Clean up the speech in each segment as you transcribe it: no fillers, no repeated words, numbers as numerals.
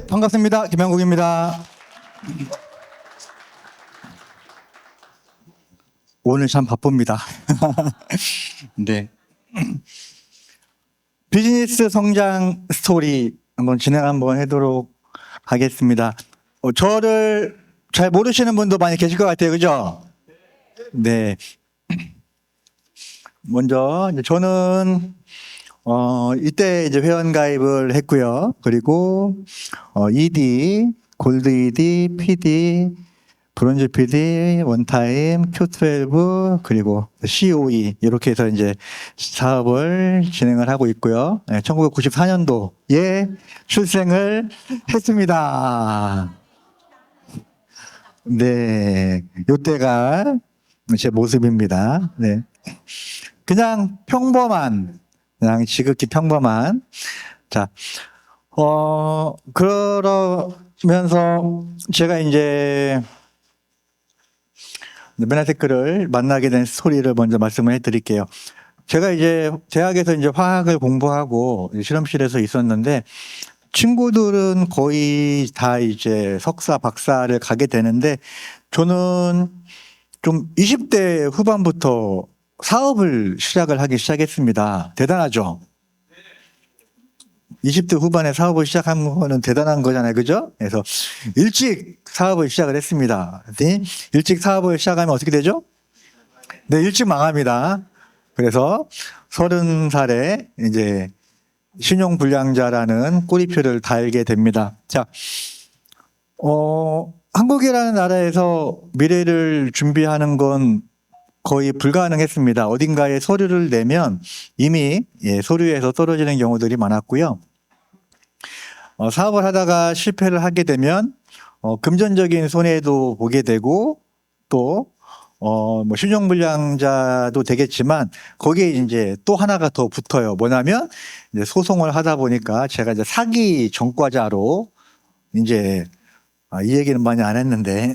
반갑습니다. 김영국입니다. 오늘 참 바쁩니다. 네. 비즈니스 성장 스토리 한번 해도록 하겠습니다. 저를 잘 모르시는 분도 많이 계실 것 같아요. 그죠? 네. 먼저 저는 이때 이제 회원 가입을 했고요. 그리고 ED, 골드 ED, PD, 브론즈 PD, 원타임, Q12 그리고 COE 이렇게 해서 이제 사업을 진행을 하고 있고요. 1994년도에 출생을 했습니다. 네, 요때가 제 모습입니다. 네, 그냥 평범한. 그냥 지극히 평범한. 자, 그러면서 제가 이제 메나테크를 만나게 된 스토리를 먼저 말씀을 해드릴게요. 제가 이제 대학에서 이제 화학을 공부하고 실험실에서 있었는데 친구들은 거의 다 이제 석사, 박사를 가게 되는데 저는 좀 20대 후반부터 사업을 하기 시작했습니다. 대단하죠? 20대 후반에 사업을 시작한 거는 대단한 거잖아요. 그죠? 그래서 일찍 사업을 시작을 했습니다. 네? 일찍 사업을 시작하면 어떻게 되죠? 네, 일찍 망합니다. 그래서 30살에 이제 신용불량자라는 꼬리표를 달게 됩니다. 자, 한국이라는 나라에서 미래를 준비하는 건 거의 불가능했습니다. 어딘가에 서류를 내면 이미 서류에서 떨어지는 경우들이 많았고요. 사업을 하다가 실패를 하게 되면 금전적인 손해도 보게 되고 또 뭐 신용불량자도 되겠지만 거기에 이제 또 하나가 더 붙어요. 뭐냐면 이제 소송을 하다 보니까 제가 이제 사기 전과자로 이제 이 얘기는 많이 안 했는데.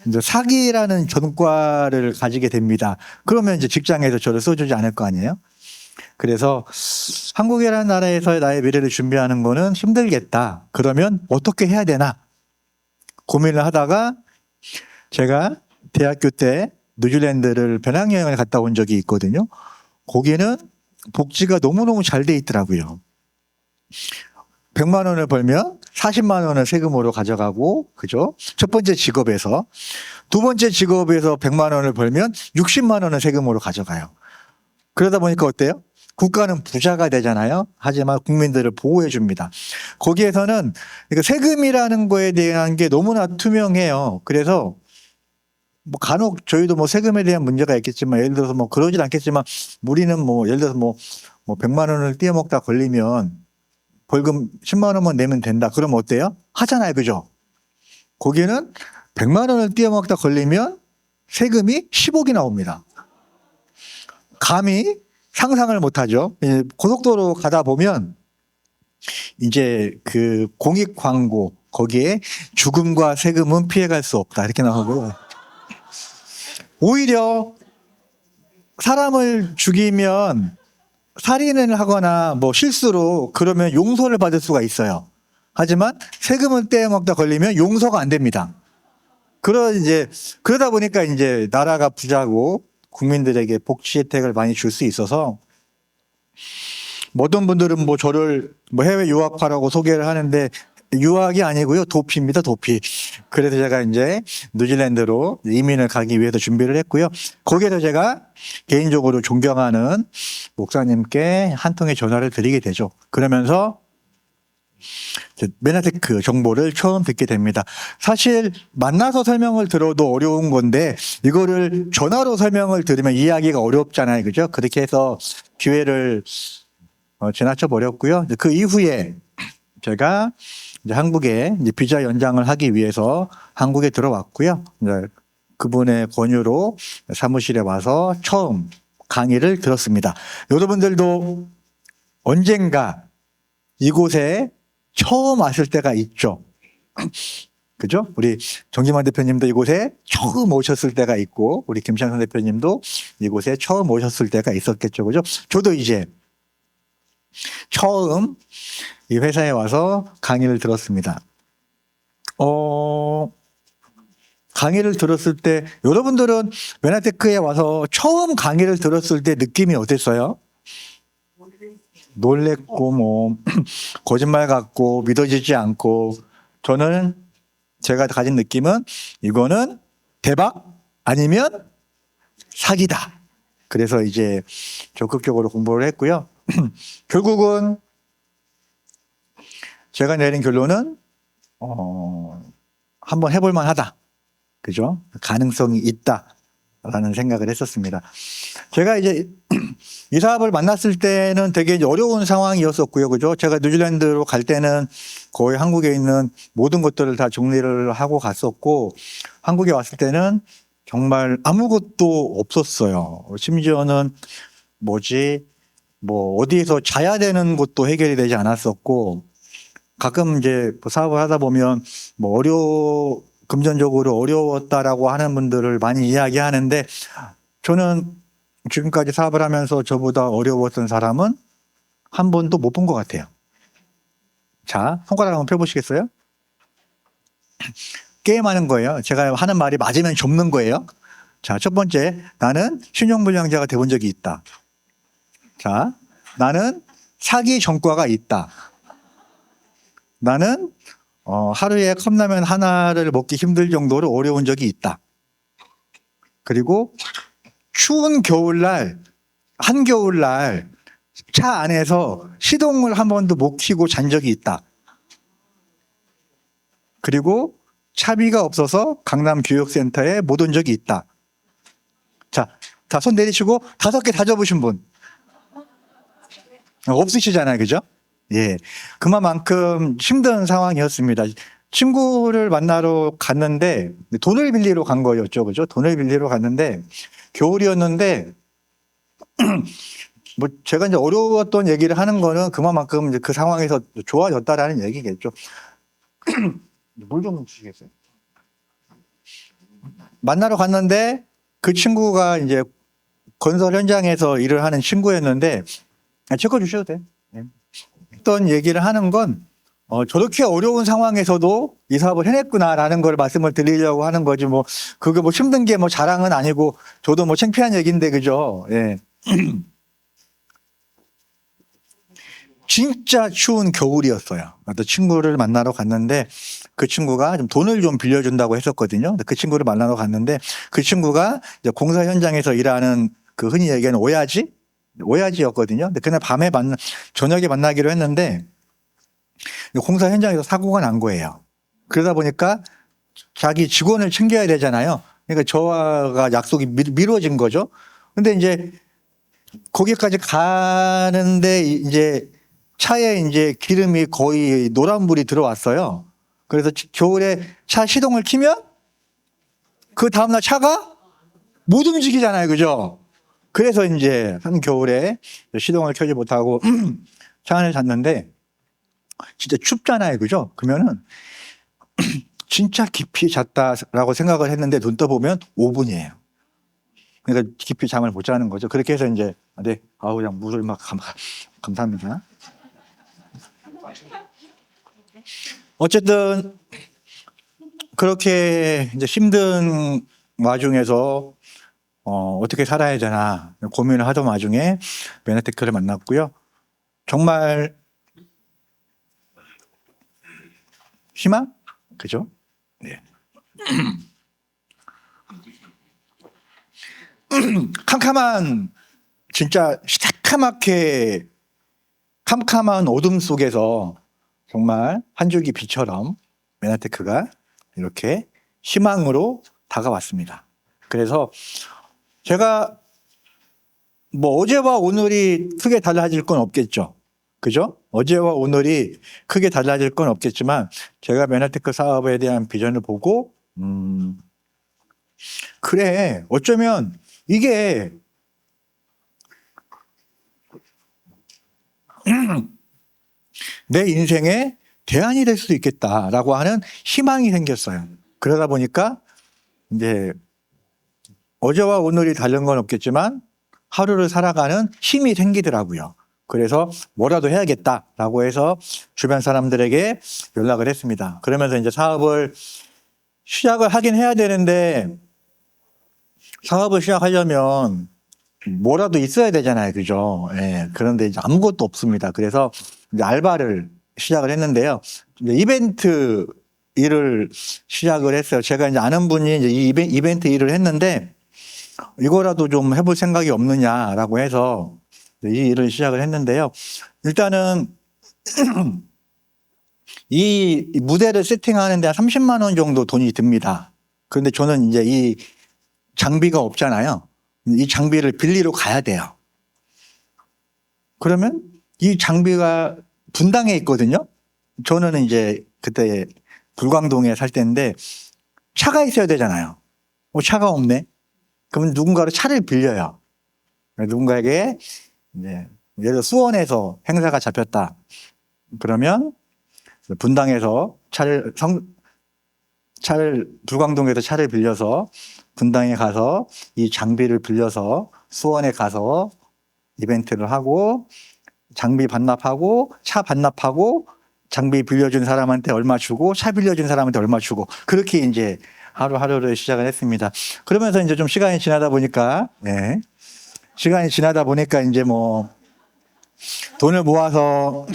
이제 사기라는 전과를 가지게 됩니다. 그러면 이제 직장에서 저를 써주지 않을 거 아니에요? 그래서 한국이라는 나라에서 나의 미래를 준비하는 거는 힘들겠다. 그러면 어떻게 해야 되나? 고민을 하다가 제가 대학교 때 뉴질랜드를 배낭여행을 갔다 온 적이 있거든요. 거기는 복지가 너무너무 잘 돼 있더라고요. 100만 원을 벌면 40만 원을 세금으로 가져가고, 그죠? 첫 번째 직업에서. 두 번째 직업에서 100만 원을 벌면 60만 원을 세금으로 가져가요. 그러다 보니까 어때요? 국가는 부자가 되잖아요. 하지만 국민들을 보호해 줍니다. 거기에서는 세금이라는 거에 대한 게 너무나 투명해요. 그래서 뭐 간혹 저희도 뭐 세금에 대한 문제가 있겠지만 예를 들어서 뭐 그러진 않겠지만 우리는 뭐 예를 들어서 뭐 100만 원을 떼어먹다 걸리면 벌금 10만 원만 내면 된다. 그러면 어때요? 하잖아요. 그죠? 거기는 100만 원을 떼어먹다 걸리면 세금이 10억이 나옵니다. 감히 상상을 못하죠. 고속도로 가다 보면 이제 그 공익 광고 거기에 죽음과 세금은 피해갈 수 없다. 이렇게 나오고 오히려 사람을 죽이면 살인을 하거나 뭐 실수로 그러면 용서를 받을 수가 있어요. 하지만 세금을 떼어먹다 걸리면 용서가 안 됩니다. 그러다 보니까 이제 나라가 부자고 국민들에게 복지 혜택을 많이 줄 수 있어서 어떤 분들은 뭐 저를 뭐 해외 유학하라고 소개를 하는데 유학이 아니고요. 도피입니다. 도피. 그래서 제가 이제 뉴질랜드로 이민을 가기 위해서 준비를 했고요. 거기에서 제가 개인적으로 존경하는 목사님께 한 통의 전화를 드리게 되죠. 그러면서 메나테크 정보를 처음 듣게 됩니다. 사실 만나서 설명을 들어도 어려운 건데 이거를 전화로 설명을 들으면 이해하기가 어렵잖아요. 그죠? 그렇게 해서 기회를 지나쳐 버렸고요. 그 이후에 제가 이제 한국에 이제 비자 연장을 하기 위해서 한국에 들어왔고요. 이제 그분의 권유로 사무실에 와서 처음 강의를 들었습니다. 여러분들도 언젠가 이곳에 처음 왔을 때가 있죠. 그죠? 우리 정기만 대표님도 이곳에 처음 오셨을 때가 있고, 우리 김창선 대표님도 이곳에 처음 오셨을 때가 있었겠죠. 그죠? 저도 이제 처음 이 회사에 와서 강의를 들었습니다. 강의를 들었을 때 여러분들은 메나테크에 와서 처음 강의를 들었을 때 느낌이 어땠어요? 놀랬고 뭐 거짓말 같고 믿어지지 않고 저는 제가 가진 느낌은 이거는 대박 아니면 사기다. 그래서 이제 적극적으로 공부를 했고요. 결국은 제가 내린 결론은 한번 해볼 만하다. 그죠? 가능성이 있다라는 생각을 했었습니다. 제가 이제 이 사업을 만났을 때는 되게 이제 어려운 상황이었었고요. 그죠? 제가 뉴질랜드로 갈 때는 거의 한국에 있는 모든 것들을 다 정리를 하고 갔었고, 한국에 왔을 때는 정말 아무것도 없었어요. 심지어는 뭐 어디에서 자야 되는 것도 해결이 되지 않았었고, 가끔 이제 사업을 하다 보면 금전적으로 어려웠다라고 하는 분들을 많이 이야기하는데, 저는 지금까지 사업을 하면서 저보다 어려웠던 사람은 한 번도 못 본 것 같아요. 자, 손가락 한번 펴보시겠어요? 게임하는 거예요. 제가 하는 말이 맞으면 접는 거예요. 자, 첫 번째, 나는 신용불량자가 돼본 적이 있다. 자, 나는 사기 전과가 있다. 나는 하루에 컵라면 하나를 먹기 힘들 정도로 어려운 적이 있다. 그리고 추운 겨울날, 한겨울날 차 안에서 시동을 한 번도 못 켜고 잔 적이 있다. 그리고 차비가 없어서 강남교육센터에 못 온 적이 있다. 자, 다 손 내리시고 5개 다 접으신 분. 없으시잖아요. 그죠? 예. 그만큼 힘든 상황이었습니다. 친구를 만나러 갔는데 돈을 빌리러 간 거였죠. 그죠? 돈을 빌리러 갔는데 겨울이었는데 뭐 제가 이제 어려웠던 얘기를 하는 거는 그만큼 이제 그 상황에서 좋아졌다라는 얘기겠죠. 물 좀 주시겠어요? 만나러 갔는데 그 친구가 이제 건설 현장에서 일을 하는 친구였는데 체크 주셔도 돼. 네. 어떤 얘기를 하는 건 저렇게 어려운 상황에서도 이 사업을 해냈구나라는 걸 말씀을 드리려고 하는 거지 뭐 그게 뭐 힘든 게 뭐 자랑은 아니고 저도 뭐 창피한 얘기인데 그죠? 예. 진짜 추운 겨울이었어요. 또 친구를 만나러 갔는데 그 친구가 좀 돈을 좀 빌려준다고 했었거든요. 그 친구를 만나러 갔는데 그 친구가 이제 공사 현장에서 일하는 그 흔히 얘기하는 오야지였거든요. 근데 그날 저녁에 만나기로 했는데 공사 현장에서 사고가 난 거예요. 그러다 보니까 자기 직원을 챙겨야 되잖아요. 그러니까 저와 약속이 미뤄진 거죠. 근데 이제 거기까지 가는데 이제 차에 이제 기름이 거의 노란불이 들어왔어요. 그래서 겨울에 차 시동을 켜면 그 다음날 차가 못 움직이잖아요. 그죠? 그래서 이제 한겨울에 시동을 켜지 못하고 차 안에 잤는데 진짜 춥잖아요. 그죠? 그러면은 진짜 깊이 잤다라고 생각을 했는데 눈 떠보면 5분이에요. 그러니까 깊이 잠을 못 자는 거죠. 그렇게 해서 이제 네, 그냥 물을 막 감사합니다. 어쨌든 그렇게 이제 힘든 와중에서 어떻게 살아야 되나 고민을 하던 와중에 메나테크를 만났고요. 정말 희망? 그죠? 네. 진짜 시커멓게 캄캄한 어둠 속에서 정말 한 줄기 빛처럼 메나테크가 이렇게 희망으로 다가왔습니다. 그래서 제가 뭐 어제와 오늘이 크게 달라질 건 없겠죠. 그죠? 어제와 오늘이 크게 달라질 건 없겠지만 제가 메나테크 사업에 대한 비전을 보고 그래 어쩌면 이게 내 인생의 대안이 될 수도 있겠다라고 하는 희망이 생겼어요. 그러다 보니까 이제 어제와 오늘이 다른 건 없겠지만 하루를 살아가는 힘이 생기더라고요. 그래서 뭐라도 해야겠다라고 해서 주변 사람들에게 연락을 했습니다. 그러면서 이제 사업을 시작을 하긴 해야 되는데 사업을 시작하려면 뭐라도 있어야 되잖아요. 그죠? 예. 그런데 이제 아무것도 없습니다. 그래서 이제 알바를 시작을 했는데요. 이제 이벤트 일을 시작을 했어요. 제가 이제 아는 분이 이제 이 이벤트 일을 했는데 이거라도 좀 해볼 생각이 없느냐라고 해서 이 일을 시작을 했는데요. 일단은 이 무대를 세팅하는데 한 30만 원 정도 돈이 듭니다. 그런데 저는 이제 이 장비가 없잖아요. 이 장비를 빌리러 가야 돼요. 그러면 이 장비가 분당에 있거든요. 저는 이제 그때 불광동에 살 때인데 차가 있어야 되잖아요. 차가 없네. 그러면 누군가로 차를 빌려요. 누군가에게 이제 예를 들어 수원에서 행사가 잡혔다. 그러면 분당에서 불광동에서 차를 빌려서 분당에 가서 이 장비를 빌려서 수원에 가서 이벤트를 하고 장비 반납하고 차 반납하고 장비 빌려준 사람한테 얼마 주고 차 빌려준 사람한테 얼마 주고 그렇게 이제 하루하루를 시작을 했습니다. 그러면서 이제 좀 시간이 지나다 보니까 이제 뭐 돈을 모아서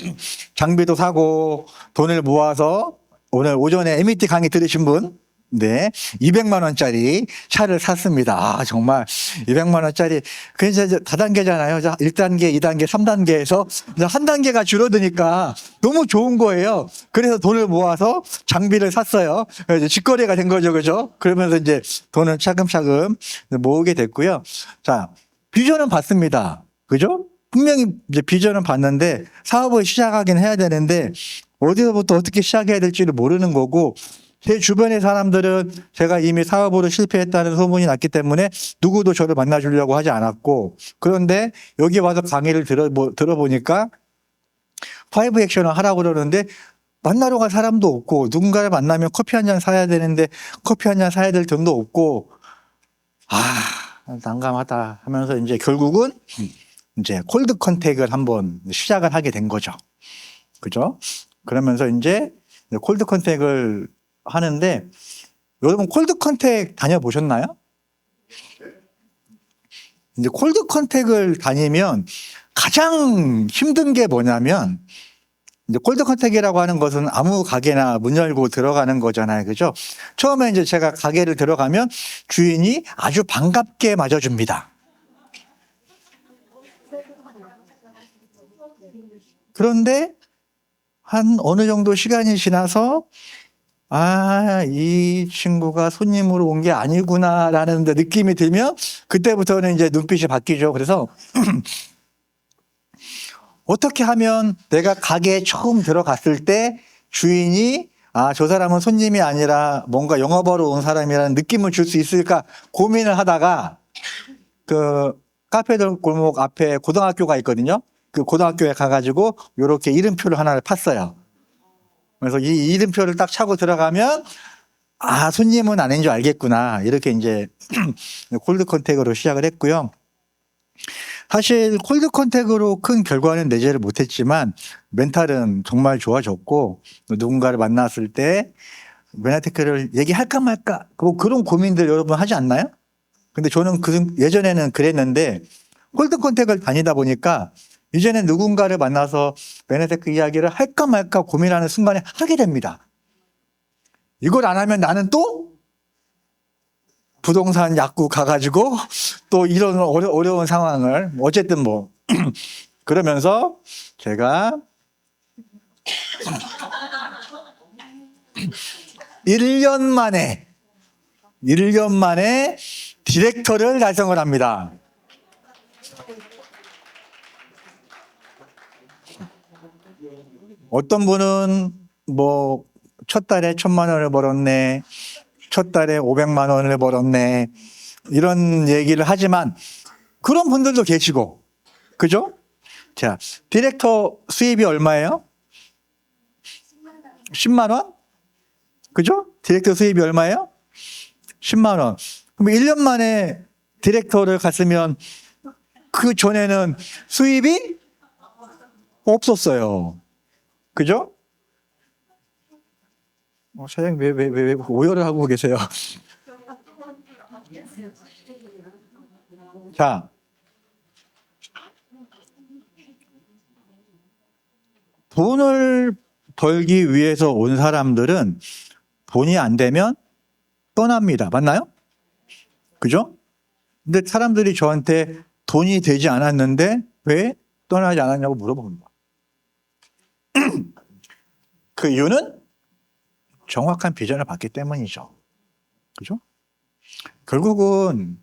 장비도 사고 돈을 모아서 오늘 오전에 MET 강의 들으신 분, 200만 원짜리 차를 샀습니다. 정말 200만 원짜리. 그래서 이제 다단계잖아요. 1단계, 2단계, 3단계에서 한 단계가 줄어드니까 너무 좋은 거예요. 그래서 돈을 모아서 장비를 샀어요. 그래서 직거래가 된 거죠. 그죠? 그러면서 이제 돈을 차근차근 모으게 됐고요. 자, 비전은 봤습니다. 그죠? 분명히 이제 비전은 봤는데 사업을 시작하긴 해야 되는데 어디서부터 어떻게 시작해야 될지를 모르는 거고 제 주변의 사람들은 제가 이미 사업으로 실패했다는 소문이 났기 때문에 누구도 저를 만나주려고 하지 않았고 그런데 여기 와서 강의를 들어보니까 5 액션을 하라고 그러는데 만나러 갈 사람도 없고 누군가를 만나면 커피 한 잔 사야 되는데 커피 한 잔 사야 될 돈도 없고 난감하다 하면서 이제 결국은 이제 콜드 컨택을 한번 시작을 하게 된 거죠. 그죠? 그러면서 이제 콜드 컨택을 하는데 여러분 콜드 컨택 다녀보셨나요? 이제 콜드 컨택을 다니면 가장 힘든 게 뭐냐면 이제 콜드 컨택이라고 하는 것은 아무 가게나 문 열고 들어가는 거잖아요. 그죠? 처음에 이제 제가 가게를 들어가면 주인이 아주 반갑게 맞아줍니다. 그런데 한 어느 정도 시간이 지나서 이 친구가 손님으로 온 게 아니구나라는 느낌이 들면 그때부터는 이제 눈빛이 바뀌죠. 그래서 어떻게 하면 내가 가게에 처음 들어갔을 때 주인이 저 사람은 손님이 아니라 뭔가 영업하러 온 사람이라는 느낌을 줄 수 있을까 고민을 하다가 그 카페들 골목 앞에 고등학교가 있거든요. 그 고등학교에 가가지고 이렇게 이름표를 하나를 팠어요. 그래서 이 이름표를 딱 차고 들어가면 손님은 아닌 줄 알겠구나. 이렇게 이제 콜드 컨택으로 시작을 했고요. 사실 콜드 컨택으로 큰 결과는 내지를 못했지만 멘탈은 정말 좋아졌고 누군가를 만났을 때 메나테크를 얘기할까 말까 그런 고민들 여러분 하지 않나요? 근데 저는 예전에는 그랬는데 콜드 컨택을 다니다 보니까 이제는 누군가를 만나서 메나테크 이야기를 할까 말까 고민하는 순간에 하게 됩니다. 이걸 안 하면 나는 또 부동산 약국 가가지고 또 이런 어려운 상황을 어쨌든 뭐 그러면서 제가 1년 만에 디렉터를 달성을 합니다. 어떤 분은 뭐 첫 달에 1,000만 원을 벌었네, 첫 달에 500만 원을 벌었네 이런 얘기를 하지만 그런 분들도 계시고 그죠? 자, 디렉터 수입이 얼마예요? 10만 원? 그죠? 디렉터 수입이 얼마예요? 10만 원. 그럼 1년 만에 디렉터를 갔으면 그 전에는 수입이 없었어요. 그죠? 사장님 왜 오열을 하고 계세요? 자, 돈을 벌기 위해서 온 사람들은 돈이 안 되면 떠납니다. 맞나요? 그죠? 근데 사람들이 저한테 돈이 되지 않았는데 왜 떠나지 않았냐고 물어봅니다. 그 이유는 정확한 비전을 봤기 때문이죠. 그죠? 결국은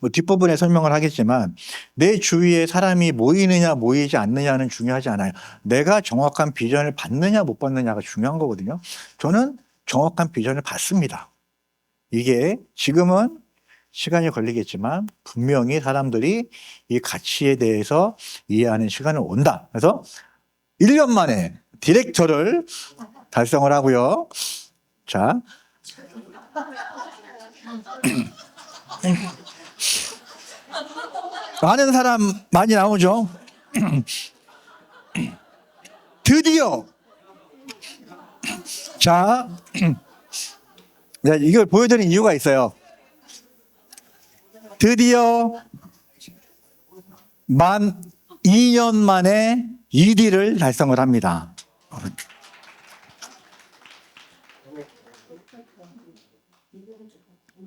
뭐 뒷부분에 설명을 하겠지만 내 주위에 사람이 모이느냐 모이지 않느냐는 중요하지 않아요. 내가 정확한 비전을 받느냐 못 받느냐가 중요한 거거든요. 저는 정확한 비전을 받습니다. 이게 지금은 시간이 걸리겠지만 분명히 사람들이 이 가치에 대해서 이해하는 시간은 온다. 그래서 1년 만에 디렉터를 달성을 하고요. 자. 많은 사람 많이 나오죠. 드디어 자, 이걸 보여드린 이유가 있어요. 드디어 만 2년 만에 2D를 달성을 합니다.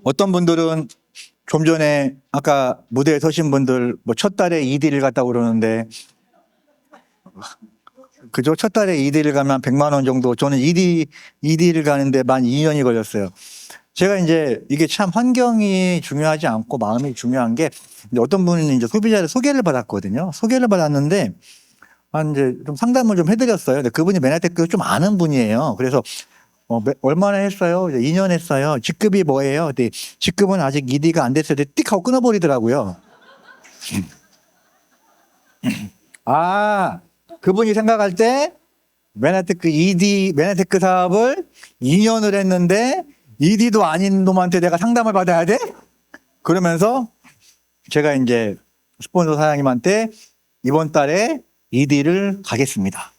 어떤 분들은 좀 전에 아까 무대에 서신 분들 뭐 첫 달에 2D를 갔다고 그러는데 그죠? 첫 달에 2D를 가면 100만 원 정도. 저는 2D를 가는데 만 2년이 걸렸어요. 제가 이제 이게 참 환경이 중요하지 않고 마음이 중요한 게 어떤 분은 이제 소비자를 소개를 받았거든요. 소개를 받았는데 이제 좀 상담을 좀 해드렸어요. 근데 그분이 메나테크 좀 아는 분이에요. 그래서 얼마나 했어요? 2년 했어요. 직급이 뭐예요? 근데 직급은 아직 2D가 안 됐어요. 띡 하고 끊어버리더라고요. 그분이 생각할 때 메나테크 2D, 메나테크 사업을 2년을 했는데 2D도 아닌 놈한테 내가 상담을 받아야 돼? 그러면서 제가 이제 스폰서 사장님한테 이번 달에 2D를 가겠습니다.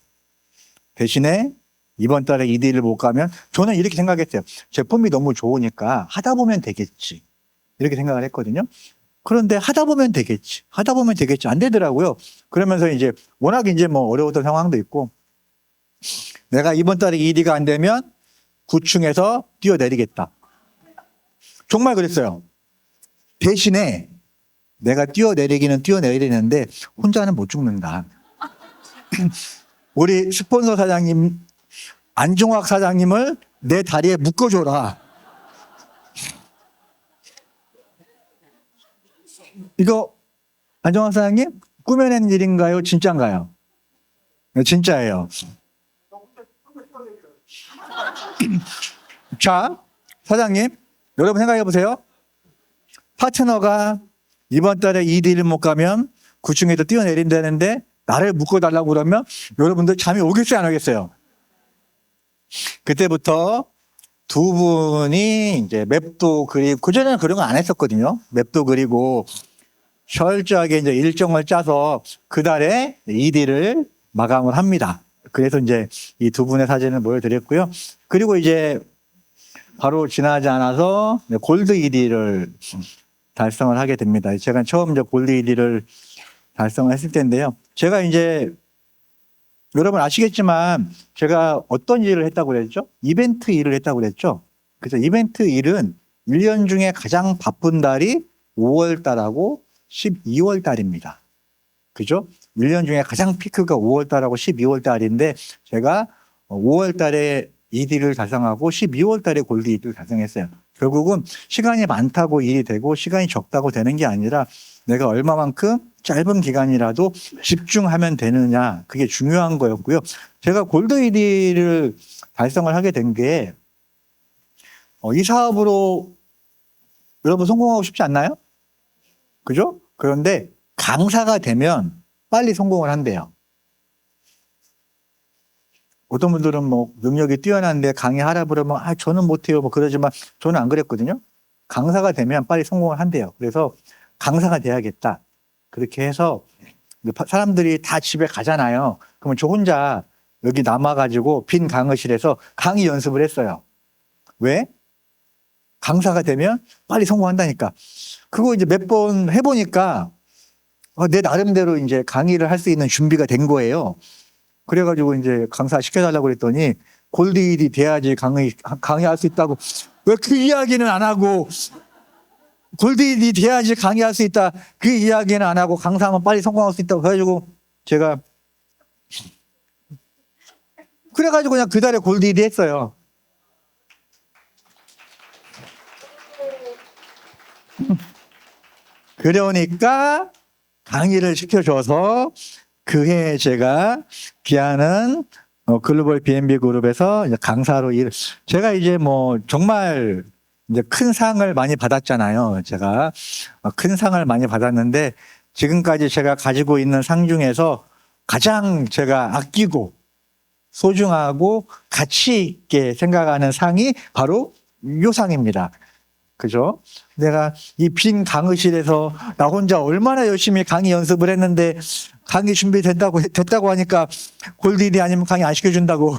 대신에 이번 달에 2D를 못 가면 저는 이렇게 생각했어요. 제품이 너무 좋으니까 하다 보면 되겠지. 이렇게 생각을 했거든요. 그런데 하다 보면 되겠지. 안 되더라고요. 그러면서 이제 워낙 이제 뭐 어려웠던 상황도 있고 내가 이번 달에 2D가 안 되면 9층에서 뛰어내리겠다. 정말 그랬어요. 대신에 내가 뛰어내리기는 뛰어내리는데 혼자는 못 죽는다. 우리 스폰서 사장님 안종학 사장님을 내 다리에 묶어줘라. 이거 안종학 사장님 꾸며낸 일인가요? 진짜인가요? 네, 진짜예요. 자, 사장님, 여러분 생각해 보세요. 파트너가 이번 달에 2D를 못 가면 9층에서 뛰어내린다는데 나를 묶어달라고 그러면 여러분들 잠이 오겠어요, 안 오겠어요? 그때부터 두 분이 이제 맵도 그리고, 그전에는 그런 거 안 했었거든요. 맵도 그리고 철저하게 이제 일정을 짜서 그 달에 2D를 마감을 합니다. 그래서 이제 이 두 분의 사진을 보여드렸고요. 그리고 이제 바로 지나지 않아서 골드 2D를 달성을 하게 됩니다. 제가 처음 이제 골드 2D를 달성을 했을 텐데요. 제가 이제 여러분 아시겠지만 제가 어떤 일을 했다고 그랬죠? 이벤트 일을 했다고 그랬죠? 그래서 이벤트 일은 1년 중에 가장 바쁜 달이 5월 달하고 12월 달입니다. 그죠? 1년 중에 가장 피크가 5월 달하고 12월 달인데 제가 5월 달에 2D를 달성하고 12월 달에 골드 2D를 달성했어요. 결국은 시간이 많다고 일이 되고 시간이 적다고 되는 게 아니라 내가 얼마만큼 짧은 기간이라도 집중하면 되느냐, 그게 중요한 거였고요. 제가 골드 2D를 달성을 하게 된 게 이 사업으로 여러분 성공하고 싶지 않나요? 그죠? 그런데 강사가 되면 빨리 성공을 한대요. 어떤 분들은 뭐 능력이 뛰어난데 강의하라 그러면 저는 못해요 뭐 그러지만 저는 안 그랬거든요. 강사가 되면 빨리 성공을 한대요. 그래서 강사가 돼야겠다. 그렇게 해서 사람들이 다 집에 가잖아요. 그러면 저 혼자 여기 남아가지고 빈 강의실에서 강의 연습을 했어요. 왜? 강사가 되면 빨리 성공한다니까. 그거 이제 몇 번 해보니까 내 나름대로 이제 강의를 할 수 있는 준비가 된 거예요. 그래가지고 이제 강사 시켜달라고 그랬더니 골드일이 돼야지 강의할 수 있다고. 왜 그 이야기는 안 하고 골드일이 돼야지 강의할 수 있다. 그 이야기는 안 하고 강사하면 빨리 성공할 수 있다고. 그래가지고 제가 그냥 그 달에 골드일이 했어요. 그러니까 강의를 시켜줘서 그해 제가 기아는 글로벌 B&B 그룹에서 이제 강사로 제가 이제 뭐 정말 이제 큰 상을 많이 받았잖아요. 제가 큰 상을 많이 받았는데 지금까지 제가 가지고 있는 상 중에서 가장 제가 아끼고 소중하고 가치 있게 생각하는 상이 바로 이 상입니다. 그죠? 내가 이 빈 강의실에서 나 혼자 얼마나 열심히 강의 연습을 했는데 강의 됐다고 하니까 골드 1위 아니면 강의 안 시켜준다고.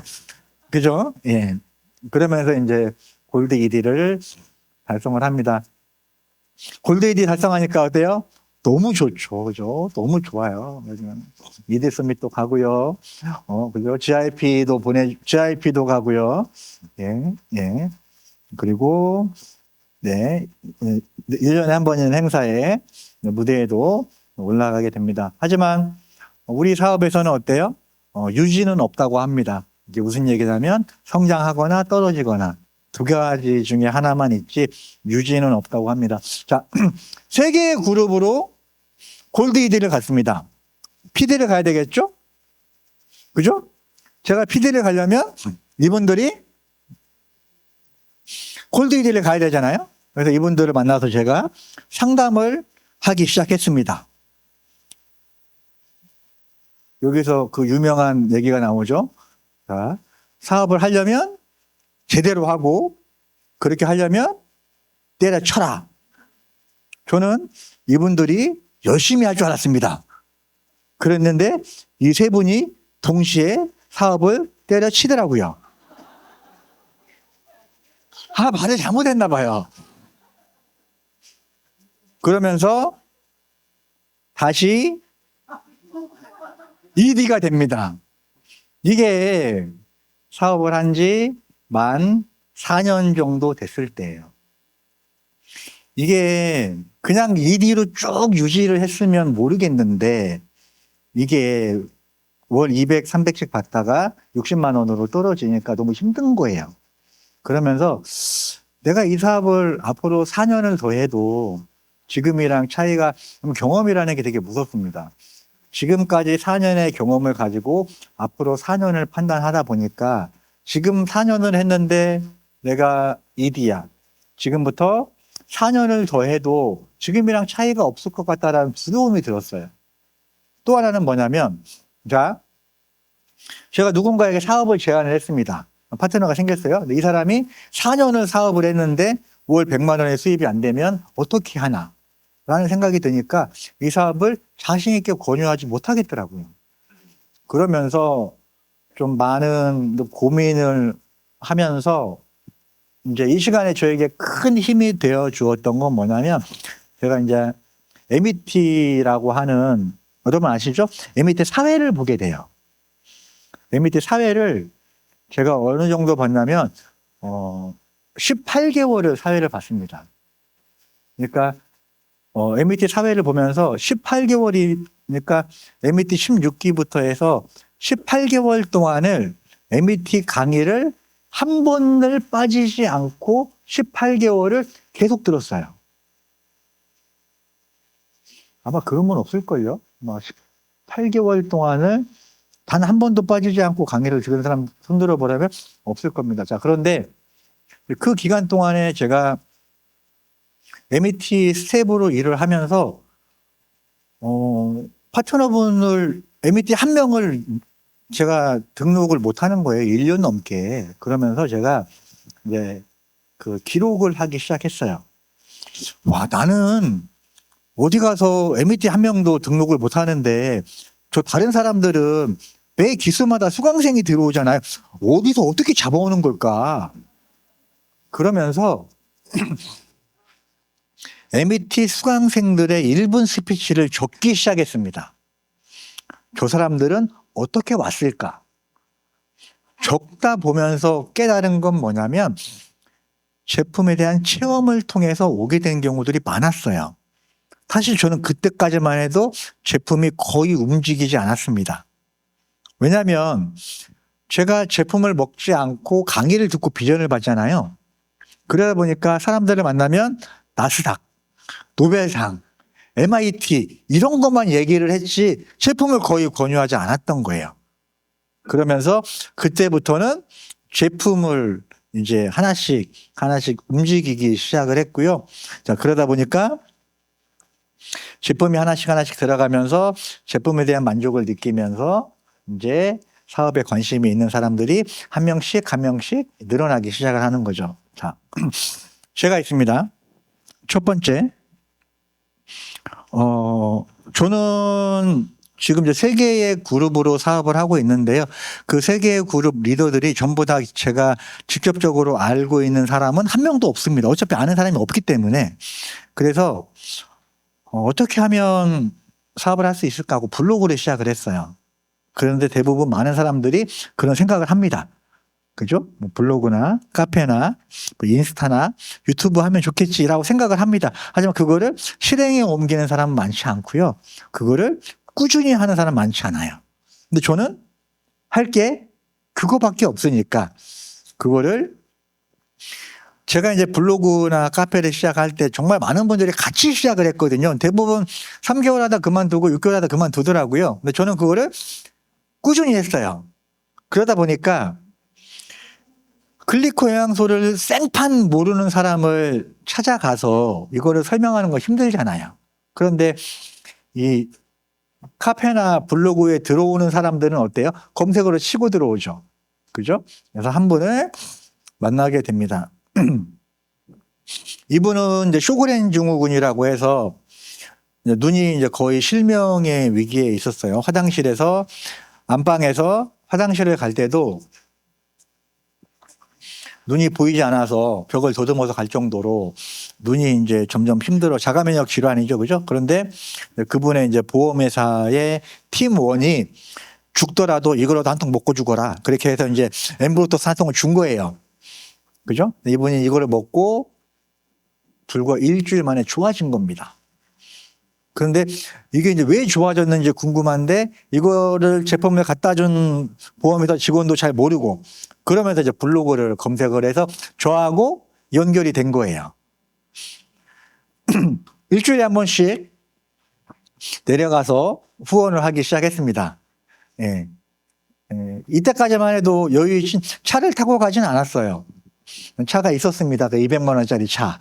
그죠? 예. 그러면서 이제 골드 1위를 달성을 합니다. 골드 1위 달성하니까 어때요? 너무 좋죠. 그죠? 너무 좋아요. 이디 서밋도 가고요. 그죠? GIP도 가고요. 예, 예. 그리고 네, 1년에 한 번이는 행사에 무대에도 올라가게 됩니다. 하지만 우리 사업에서는 어때요? 유지는 없다고 합니다. 이게 무슨 얘기냐면 성장하거나 떨어지거나 두 가지 중에 하나만 있지 유지는 없다고 합니다. 자, 세 개의 그룹으로 골드 1위를 갔습니다. PD를 가야 되겠죠? 그죠? 제가 PD를 가려면 이분들이 골드 1위를 가야 되잖아요. 그래서 이분들을 만나서 제가 상담을 하기 시작했습니다. 여기서 그 유명한 얘기가 나오죠. 자, 사업을 하려면 제대로 하고 그렇게 하려면 때려쳐라. 저는 이분들이 열심히 할 줄 알았습니다. 그랬는데 이 세 분이 동시에 사업을 때려치더라고요. 말을 잘못했나 봐요. 그러면서 다시 2D가 됩니다. 이게 사업을 한 지 만 4년 정도 됐을 때예요. 이게 그냥 2D로 쭉 유지를 했으면 모르겠는데 이게 월 200, 300씩 받다가 60만 원으로 떨어지니까 너무 힘든 거예요. 그러면서 내가 이 사업을 앞으로 4년을 더 해도 지금이랑 차이가 경험이라는 게 되게 무섭습니다. 지금까지 4년의 경험을 가지고 앞으로 4년을 판단하다 보니까 지금 4년을 했는데 내가 2D야. 지금부터 4년을 더 해도 지금이랑 차이가 없을 것 같다라는 두려움이 들었어요. 또 하나는 뭐냐면, 자, 제가 누군가에게 사업을 제안을 했습니다. 파트너가 생겼어요. 근데 이 사람이 4년을 사업을 했는데 월 100만 원의 수입이 안 되면 어떻게 하나? 라는 생각이 드니까 이 사업을 자신 있게 권유하지 못하겠더라고요. 그러면서 좀 많은 고민을 하면서 이제 이 시간에 저에게 큰 힘이 되어 주었던 건 뭐냐면 제가 이제 MBT라고 하는 여러분 아시죠? MBT 사회를 보게 돼요. MBT 사회를 제가 어느 정도 봤냐면 18개월을 사회를 봤습니다. 그러니까 MBT 사회를 보면서 18개월이니까 MBT 16기부터 해서 18개월 동안을 MBT 강의를 한 번을 빠지지 않고 18개월을 계속 들었어요. 아마 그런 분 없을걸요? 18개월 동안을 단 한 번도 빠지지 않고 강의를 들은 사람 손들어 보라면 없을 겁니다. 자, 그런데 그 기간 동안에 제가 MBT 스텝으로 일을 하면서 파트너분을 MBT 한 명을 제가 등록을 못 하는 거예요. 1년 넘게. 그러면서 제가 이제 그 기록을 하기 시작했어요. 와, 나는 어디 가서 MBT 한 명도 등록을 못 하는데 저 다른 사람들은 매 기수마다 수강생이 들어오잖아요. 어디서 어떻게 잡아오는 걸까? 그러면서 MBT 수강생들의 1분 스피치를 적기 시작했습니다. 저 사람들은 어떻게 왔을까? 적다 보면서 깨달은 건 뭐냐면 제품에 대한 체험을 통해서 오게 된 경우들이 많았어요. 사실 저는 그때까지만 해도 제품이 거의 움직이지 않았습니다. 왜냐하면 제가 제품을 먹지 않고 강의를 듣고 비전을 받잖아요. 그러다 보니까 사람들을 만나면 나스닥, 노벨상, MIT 이런 것만 얘기를 했지 제품을 거의 권유하지 않았던 거예요. 그러면서 그때부터는 제품을 이제 하나씩 움직이기 시작을 했고요. 자, 그러다 보니까 제품이 하나씩 들어가면서 제품에 대한 만족을 느끼면서 이제 사업에 관심이 있는 사람들이 한 명씩 늘어나기 시작을 하는 거죠. 자, 제가 있습니다. 첫 번째, 저는 지금 이제 3개의 그룹으로 사업을 하고 있는데요. 그 3개의 그룹 리더들이 전부 다 제가 직접적으로 알고 있는 사람은 한 명도 없습니다. 어차피 아는 사람이 없기 때문에. 그래서 어떻게 하면 사업을 할 수 있을까 하고 블로그를 시작을 했어요. 그런데 대부분 많은 사람들이 그런 생각을 합니다. 그죠? 뭐 블로그나 카페나 뭐 인스타나 유튜브 하면 좋겠지라고 생각을 합니다. 하지만 그거를 실행에 옮기는 사람은 많지 않고요. 그거를 꾸준히 하는 사람 많지 않아요. 근데 저는 할 게 그거밖에 없으니까 그거를 제가 이제 블로그나 카페를 시작할 때 정말 많은 분들이 같이 시작을 했거든요. 대부분 3개월 하다 그만두고 6개월 하다 그만두더라고요. 근데 저는 그거를 꾸준히 했어요. 그러다 보니까 클리커 영양소를 생판 모르는 사람을 찾아가서 이거를 설명하는 거 힘들잖아요. 그런데 이 카페나 블로그에 들어오는 사람들은 어때요? 검색어를 치고 들어오죠. 그죠? 그래서 한 분을 만나게 됩니다. 이분은 이제 쇼그렌 증후군이라고 해서 눈이 이제 거의 실명의 위기에 있었어요. 화장실에서 안방에서 화장실을 갈 때도 눈이 보이지 않아서 벽을 더듬어서 갈 정도로 눈이 이제 점점 힘들어 자가 면역 질환이죠, 그죠? 그런데 그분의 이제 보험회사의 팀원이 죽더라도 이거라도 한 통 먹고 죽어라. 그렇게 해서 이제 엠브로토스 한 통을 준 거예요. 그죠? 이분이 이거를 먹고 불과 일주일 만에 좋아진 겁니다. 그런데 이게 이제 왜 좋아졌는지 궁금한데 이거를 제품을 갖다 준 보험회사 직원도 잘 모르고 그러면서 이제 블로그를 검색을 해서 저하고 연결이 된 거예요. 일주일에 한 번씩 내려가서 후원을 하기 시작했습니다. 예. 이때까지만 해도 여유 있인 차를 타고 가진 않았어요. 차가 있었습니다. 그 200만 원짜리 차.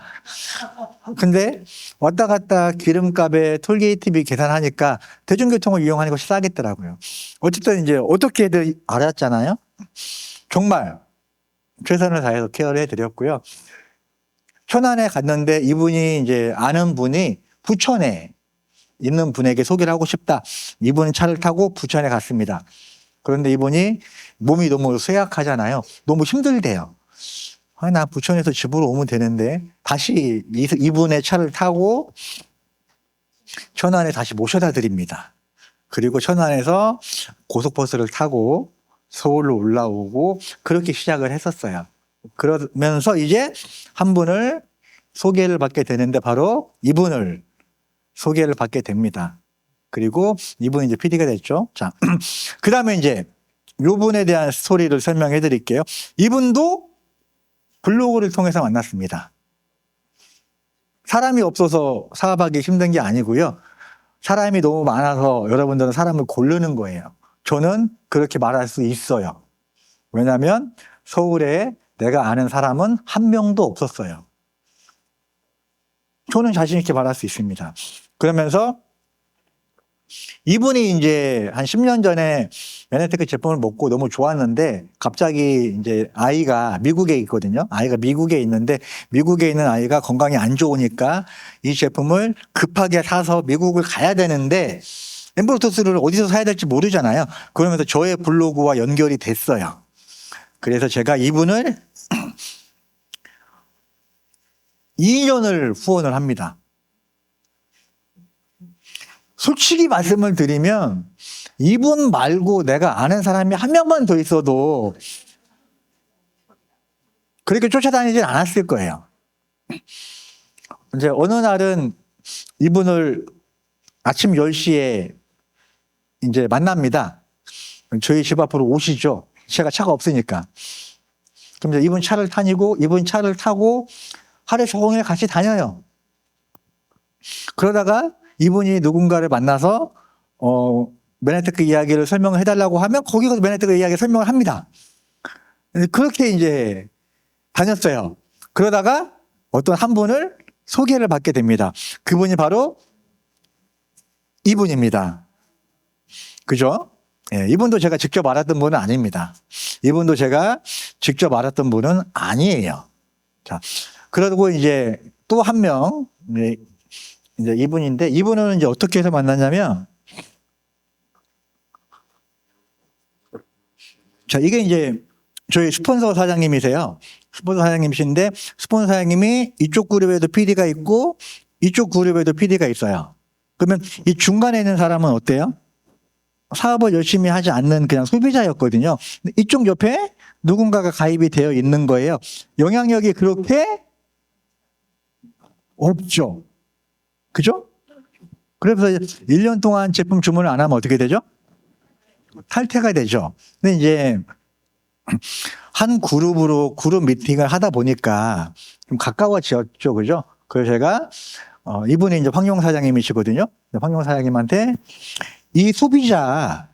근데 왔다 갔다 기름값에 톨게이트비 계산하니까 대중교통을 이용하는 것이 싸겠더라고요. 어쨌든 이제 어떻게든 알았잖아요. 정말 최선을 다해서 케어를 해드렸고요. 천안에 갔는데 이분이 이제 아는 분이 부천에 있는 분에게 소개를 하고 싶다. 이분은 차를 타고 부천에 갔습니다. 그런데 이분이 몸이 너무 쇠약하잖아요. 너무 힘들대요. 나 부천에서 집으로 오면 되는데 다시 이분의 차를 타고 천안에 다시 모셔다 드립니다. 그리고 천안에서 고속버스를 타고 서울로 올라오고 그렇게 시작을 했었어요. 그러면서 이제 한 분을 소개를 받게 되는데 바로 이분을 소개를 받게 됩니다. 그리고 이분이 이제 PD가 됐죠. 자, 그 다음에 이제 이분에 대한 스토리를 설명해 드릴게요. 이분도 블로그를 통해서 만났습니다. 사람이 없어서 사업하기 힘든 게 아니고요. 사람이 너무 많아서 여러분들은 사람을 고르는 거예요. 저는 그렇게 말할 수 있어요. 왜냐하면 서울에 내가 아는 사람은 한 명도 없었어요. 저는 자신 있게 말할 수 있습니다. 그러면서 이분이 이제 한 10년 전에 메네테크 제품을 먹고 너무 좋았는데 갑자기 이제 아이가 미국에 있거든요. 아이가 미국에 있는데 미국에 있는 아이가 건강이 안 좋으니까 이 제품을 급하게 사서 미국을 가야 되는데 엠브로토스를 어디서 사야 될지 모르잖아요. 그러면서 저의 블로그와 연결이 됐어요. 그래서 제가 이분을 2년을 후원을 합니다. 솔직히 말씀을 드리면 이분 말고 내가 아는 사람이 한 명만 더 있어도 그렇게 쫓아다니진 않았을 거예요. 이제 어느 날은 이분을 아침 10시에 이제 만납니다. 저희 집 앞으로 오시죠. 제가 차가 없으니까. 그럼 이제 이분 차를 타고 하루 종일 같이 다녀요. 그러다가 이분이 누군가를 만나서 메네테크 이야기를 설명을 해달라고 하면 거기 가서 메네테크 이야기 설명을 합니다. 그렇게 이제 다녔어요. 그러다가 어떤 한 분을 소개를 받게 됩니다. 그분이 바로 이분입니다. 그죠? 예, 이분도 제가 직접 알았던 분은 아닙니다. 이분도 제가 직접 알았던 분은 아니에요. 자, 그러고 이제 또 한 명, 이제 이분인데, 이분은 이제 어떻게 해서 만났냐면, 자, 이게 이제 저희 스폰서 사장님이세요. 스폰서 사장님이신데, 스폰서 사장님이 이쪽 그룹에도 PD가 있고, 이쪽 그룹에도 PD가 있어요. 그러면 이 중간에 있는 사람은 어때요? 사업을 열심히 하지 않는 그냥 소비자였거든요. 이쪽 옆에 누군가가 가입이 되어 있는 거예요. 영향력이 그렇게 없죠. 그죠? 그래서 1년 동안 제품 주문을 안 하면 어떻게 되죠? 탈퇴가 되죠. 근데 이제 한 그룹으로 그룹 미팅을 하다 보니까 좀 가까워졌죠. 그죠? 그래서 제가 이분이 이제 황용 사장님이시거든요. 황용 사장님한테 이 소비자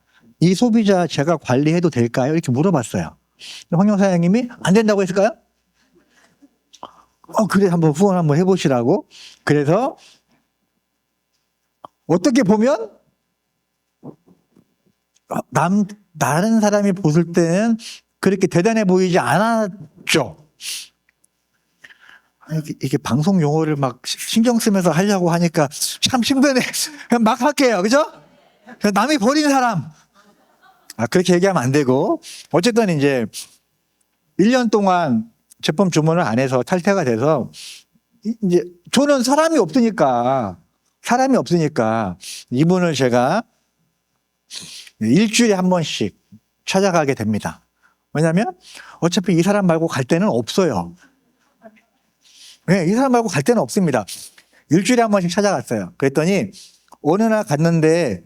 제가 관리해도 될까요? 이렇게 물어봤어요. 황용 사장님이 안 된다고 했을까요? 그래, 한번 후원 한번 해보시라고. 그래서 어떻게 보면 다른 사람이 보실 때는 그렇게 대단해 보이지 않았죠. 이게 방송 용어를 막 신경 쓰면서 하려고 하니까 참 힘드네. 그냥 막 할게요. 그죠? 남이 버린 사람. 그렇게 얘기하면 안 되고. 어쨌든 이제 1년 동안 제품 주문을 안 해서 탈퇴가 돼서 이제 저는 사람이 없으니까 이분을 제가 일주일에 한 번씩 찾아가게 됩니다. 왜냐하면 어차피 이 사람 말고 갈 데는 없어요. 네, 이 사람 말고 갈 데는 없습니다. 일주일에 한 번씩 찾아갔어요. 그랬더니 어느 날 갔는데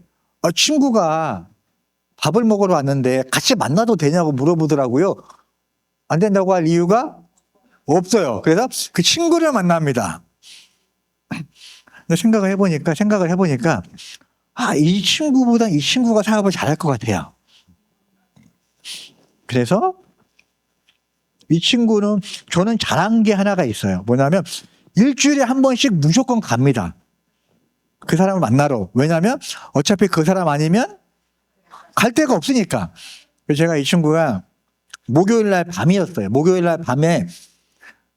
친구가 밥을 먹으러 왔는데 같이 만나도 되냐고 물어보더라고요. 안 된다고 할 이유가 없어요. 그래서 그 친구를 만납니다. 생각을 해보니까 이 친구보다 이 친구가 사업을 잘할 것 같아요. 그래서 이 친구는 저는 잘한 게 하나가 있어요. 뭐냐면 일주일에 한 번씩 무조건 갑니다. 그 사람을 만나러. 왜냐하면 어차피 그 사람 아니면 갈 데가 없으니까. 그래서 제가 이 친구가 목요일 날 밤이었어요. 목요일 날 밤에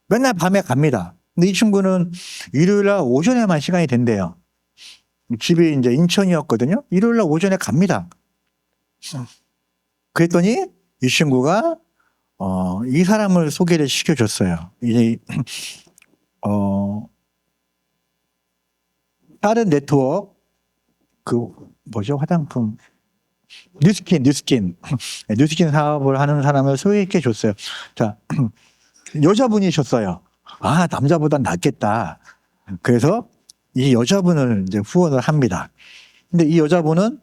맨날 밤에 갑니다. 근데 이 친구는 일요일 날 오전에만 시간이 된대요. 집이 이제 인천이었거든요. 일요일 날 오전에 갑니다. 그랬더니 이 친구가 이 사람을 소개를 시켜줬어요. 이제 다른 네트워크 화장품 뉴스킨 사업을 하는 사람을 소개해 줬어요. 자, 여자분이셨어요. 남자보단 낫겠다. 그래서 이 여자분을 이제 후원을 합니다. 근데 이 여자분은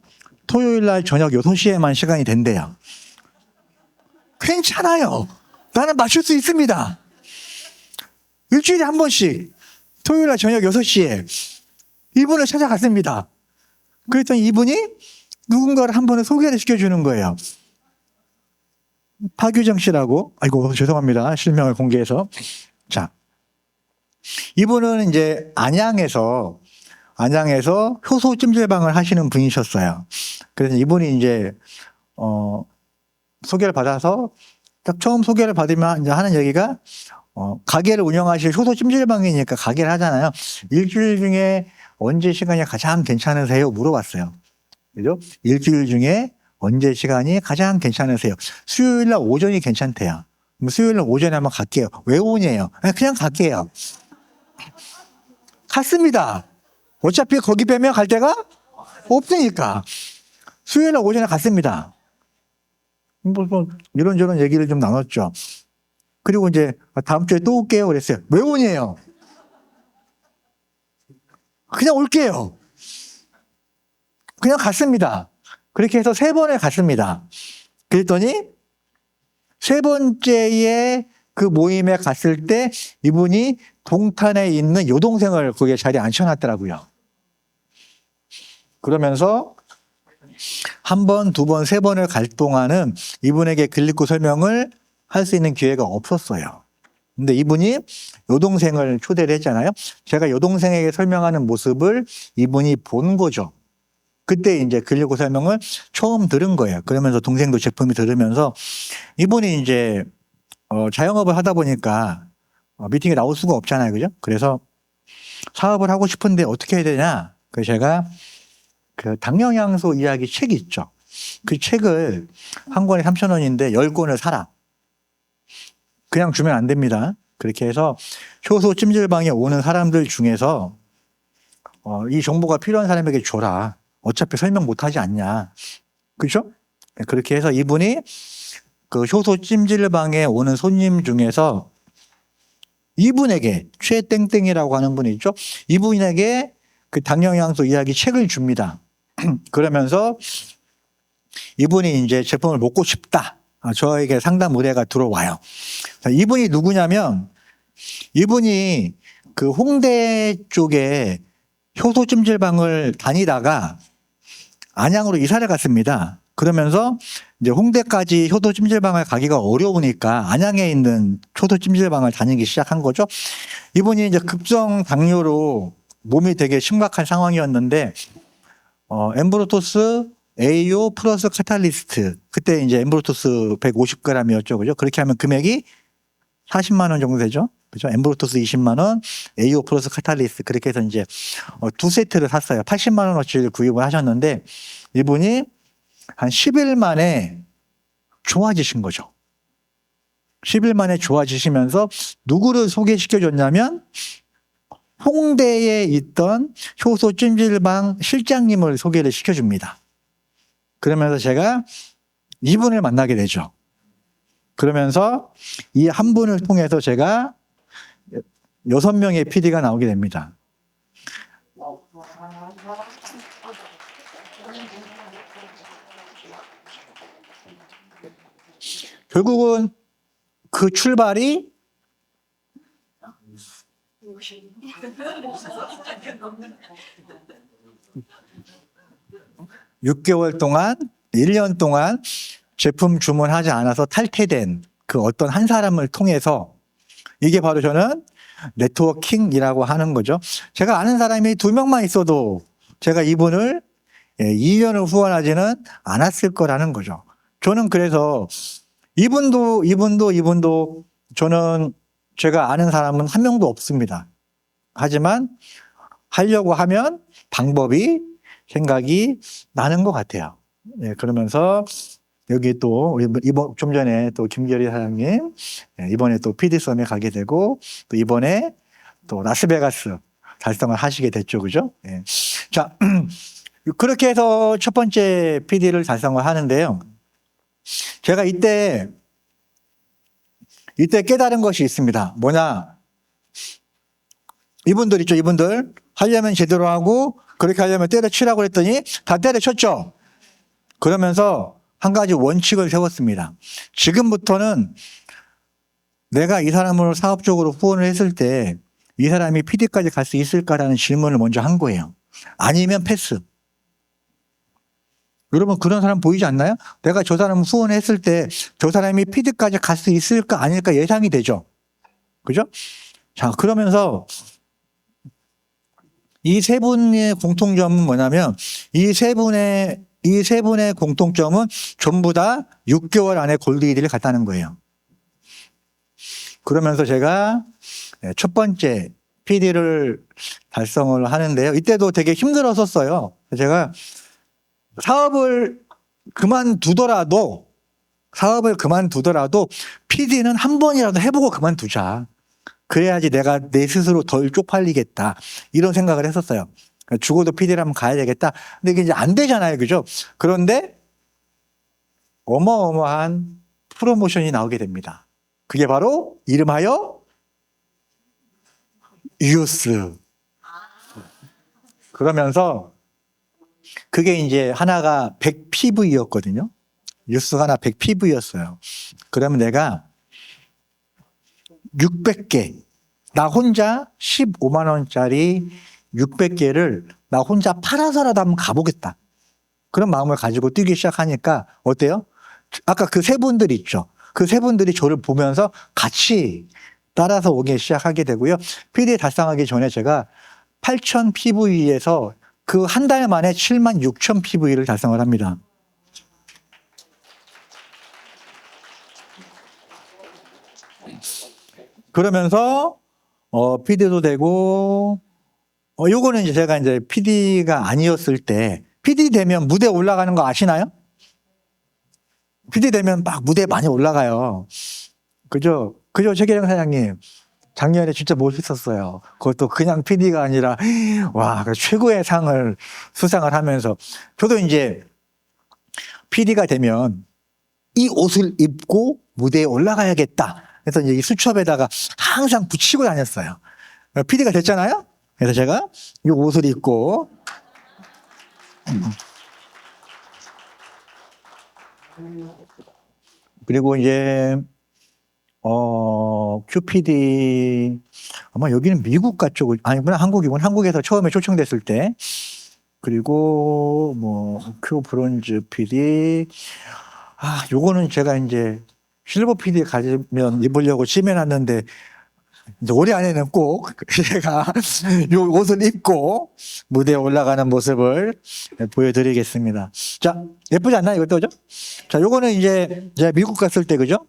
토요일 날 저녁 6시에만 시간이 된대요. 괜찮아요. 나는 맞출 수 있습니다. 일주일에 한 번씩 토요일 날 저녁 6시에 이분을 찾아갔습니다. 그랬더니 이분이 누군가를 한 번에 소개를 시켜주는 거예요. 박유정 씨라고. 아이고, 죄송합니다. 실명을 공개해서. 자, 이분은 이제 안양에서 안양에서 효소 찜질방을 하시는 분이셨어요. 그래서 이분이 이제 소개를 받아서 딱 처음 소개를 받으면 이제 하는 얘기가 가게를 운영하실 효소 찜질방이니까 가게를 하잖아요. 일주일 중에 언제 시간이 가장 괜찮으세요? 물어봤어요. 그죠? 일주일 중에 언제 시간이 가장 괜찮으세요? 수요일 날 오전이 괜찮대요. 수요일 날 오전에 한번 갈게요. 왜 오냐요? 그냥 갈게요. 갔습니다. 어차피 거기 빼면 갈 데가 없으니까. 수요일 날 오전에 갔습니다. 뭐 이런저런 얘기를 좀 나눴죠. 그리고 이제 다음 주에 또 올게요. 그랬어요. 왜 오냐요? 그냥 올게요. 그냥 갔습니다. 그렇게 해서 3번에 갔습니다. 그랬더니 3번째에 그 모임에 갔을 때 이분이 동탄에 있는 여동생을 거기에 자리에 앉혀놨더라고요. 그러면서 1번, 2번, 3번을 갈 동안은 이분에게 글리코 설명을 할 수 있는 기회가 없었어요. 근데 이분이 여동생을 초대를 했잖아요. 제가 여동생에게 설명하는 모습을 이분이 본 거죠. 그때 이제 글리코 설명을 처음 들은 거예요. 그러면서 동생도 제품이 들으면서 이분이 이제 자영업을 하다 보니까 미팅에 나올 수가 없잖아요. 그죠? 그래서 사업을 하고 싶은데 어떻게 해야 되냐? 그래서 제가 그 당영양소 이야기 책이 있죠. 그 책을 한 권에 3,000원인데 10권을 사라. 그냥 주면 안 됩니다. 그렇게 해서 효소 찜질방에 오는 사람들 중에서 이 정보가 필요한 사람에게 줘라. 어차피 설명 못하지 않냐. 그렇죠? 그렇게 해서 이분이 그 효소 찜질방에 오는 손님 중에서 이분에게 최땡땡이라고 하는 분이 있죠. 이분에게 그 당영양소 이야기 책을 줍니다. 그러면서 이분이 이제 제품을 먹고 싶다. 저에게 상담 의뢰가 들어와요. 이분이 누구냐면 이분이 그 홍대 쪽에 효소 찜질방을 다니다가 안양으로 이사를 갔습니다. 그러면서 이제 홍대까지 효소 찜질방을 가기가 어려우니까 안양에 있는 효소 찜질방을 다니기 시작한 거죠. 이분이 이제 급성 당뇨로 몸이 되게 심각한 상황이었는데 엠브로토스 AO 플러스 카탈리스트. 그때 이제 엠브로토스 150g이었죠. 그죠? 그렇게 하면 금액이 40만 원 정도 되죠. 그죠? 엠브로토스 20만 원, AO 플러스 카탈리스트. 그렇게 해서 이제 2세트를 샀어요. 80만 원어치를 구입을 하셨는데 이분이 한 10일 만에 좋아지신 거죠. 10일 만에 좋아지시면서 누구를 소개시켜 줬냐면 홍대에 있던 효소 찜질방 실장님을 소개를 시켜줍니다. 그러면서 제가 이분을 만나게 되죠. 그러면서 이 한 분을 통해서 제가 6명의 PD가 나오게 됩니다. 결국은 그 출발이 6개월 동안, 1년 동안 제품 주문하지 않아서 탈퇴된 그 어떤 한 사람을 통해서 이게 바로 저는 네트워킹이라고 하는 거죠. 제가 아는 사람이 2명만 있어도 제가 이분을 2년을 후원하지는 않았을 거라는 거죠. 저는 그래서 이분도 저는 제가 아는 사람은 한 명도 없습니다. 하지만 하려고 하면 방법이 생각이 나는 것 같아요. 그러면서 여기 또 이번 좀 전에 또 김결희 사장님 이번에 또 PD썸에 가게 되고 또 이번에 또 라스베가스 달성을 하시게 됐죠, 그죠? 자, 그렇게 해서 첫 번째 PD를 달성을 하는데요. 제가 이때 깨달은 것이 있습니다. 뭐냐? 이분들 있죠, 이분들. 하려면 제대로 하고, 그렇게 하려면 때려치라고 했더니 다 때려쳤죠? 그러면서 한 가지 원칙을 세웠습니다. 지금부터는 내가 이 사람을 사업적으로 후원을 했을 때 이 사람이 PD까지 갈 수 있을까라는 질문을 먼저 한 거예요. 아니면 패스. 여러분 그런 사람 보이지 않나요? 내가 저 사람 후원했을 때 저 사람이 PD까지 갈 수 있을까 아닐까 예상이 되죠. 그죠? 자, 그러면서 이 세 분의 공통점은 뭐냐면 이 세 분의 공통점은 전부 다 6개월 안에 골드 1위를 갔다는 거예요. 그러면서 제가 첫 번째 PD를 달성을 하는데요. 이때도 되게 힘들었었어요. 제가 사업을 그만두더라도 PD는 한 번이라도 해보고 그만두자. 그래야지 내가 내 스스로 덜 쪽팔리겠다. 이런 생각을 했었어요. 죽어도 PD를 한번 가야 되겠다. 근데 이게 이제 안 되잖아요. 그죠? 그런데 어마어마한 프로모션이 나오게 됩니다. 그게 바로 이름하여 유스. 그러면서 그게 이제 하나가 100PV였거든요. 뉴스가 하나 100PV였어요. 그러면 내가 600개, 나 혼자 15만 원짜리 600개를 나 혼자 팔아서라도 한번 가보겠다. 그런 마음을 가지고 뛰기 시작하니까 어때요? 아까 그 세 분들 있죠. 그 세 분들이 저를 보면서 같이 따라서 오기 시작하게 되고요. PD 달성하기 전에 제가 8,000 PV에서 그 한 달 만에 76,000 PV를 달성을 합니다. 그러면서 PD도 되고 요거는 이제 제가 이제 PD가 아니었을 때 PD 되면 무대 올라가는 거 아시나요? PD 되면 막 무대 많이 올라가요. 그죠? 최계령 사장님. 작년에 진짜 멋있었어요. 그것도 그냥 PD가 아니라 와, 최고의 상을 수상을 하면서 저도 이제 PD가 되면 이 옷을 입고 무대에 올라가야겠다. 그래서 이제 이 수첩에다가 항상 붙이고 다녔어요. PD가 됐잖아요. 그래서 제가 이 옷을 입고 그리고 이제 QPD 아마 여기는 미국 쪽을 아니구나 한국이군. 한국에서 처음에 초청됐을 때 그리고 뭐 큐 브론즈 PD 요거는 제가 이제 실버 PD 가지면 입으려고 찜해놨는데 이제 올해 안에는 꼭 제가 요 옷을 입고 무대에 올라가는 모습을 보여드리겠습니다. 자, 예쁘지 않나요? 이것도 그죠? 자, 요거는 이제 제가 미국 갔을 때 그죠?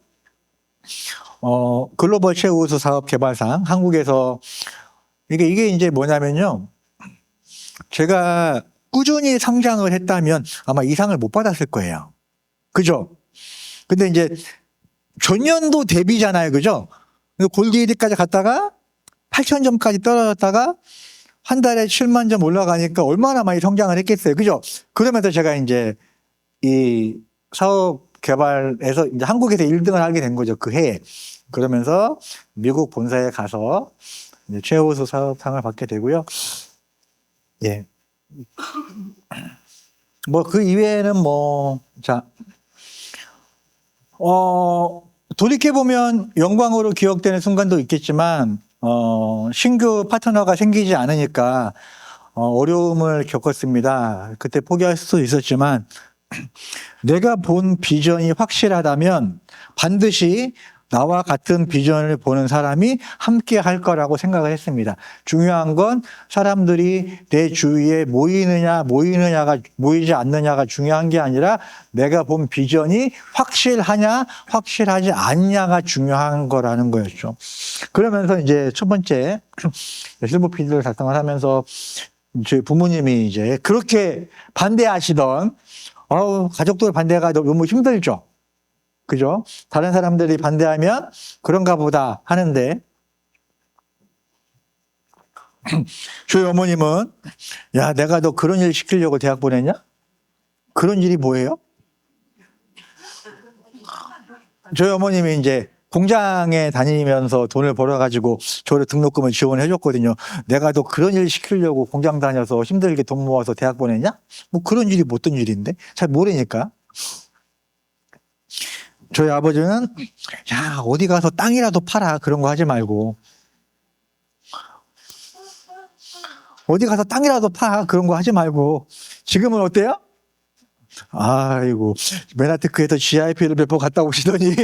글로벌 최우수 사업 개발상 한국에서 이게 이제 뭐냐면요. 제가 꾸준히 성장을 했다면 아마 이 상을 못 받았을 거예요. 그죠? 근데 이제 전년도 대비잖아요. 그죠? 골드 1위까지 갔다가 8,000점까지 떨어졌다가 한 달에 7만 점 올라가니까 얼마나 많이 성장을 했겠어요. 그죠? 그러면서 제가 이제 이 사업 개발에서 이제 한국에서 1등을 하게 된 거죠. 그 해에. 그러면서 미국 본사에 가서 이제 최우수 사업상을 받게 되고요. 예. 뭐 그 이외에는 돌이켜보면 영광으로 기억되는 순간도 있겠지만, 신규 파트너가 생기지 않으니까, 어려움을 겪었습니다. 그때 포기할 수도 있었지만, 내가 본 비전이 확실하다면 반드시 나와 같은 비전을 보는 사람이 함께 할 거라고 생각을 했습니다. 중요한 건 사람들이 내 주위에 모이지 않느냐가 중요한 게 아니라 내가 본 비전이 확실하냐, 확실하지 않냐가 중요한 거라는 거였죠. 그러면서 이제 첫 번째 실버 PD를 달성을 하면서 저희 부모님이 이제 그렇게 반대하시던 가족들 반대가 너무 힘들죠. 그죠? 다른 사람들이 반대하면 그런가 보다 하는데 저희 어머님은 야, 내가 너 그런 일 시키려고 대학 보냈냐? 그런 일이 뭐예요? 저희 어머님이 이제 공장에 다니면서 돈을 벌어가지고 저를 등록금을 지원해 줬거든요. 내가 너 그런 일 시키려고 공장 다녀서 힘들게 돈 모아서 대학 보냈냐? 뭐 그런 일이 어떤 일인데? 잘 모르니까. 저희 아버지는 야, 어디 가서 땅이라도 팔아. 그런 거 하지 말고. 어디 가서 땅이라도 파. 그런 거 하지 말고. 지금은 어때요? 아이고, 메나테크에서 GIP를 몇 번 갔다 오시더니,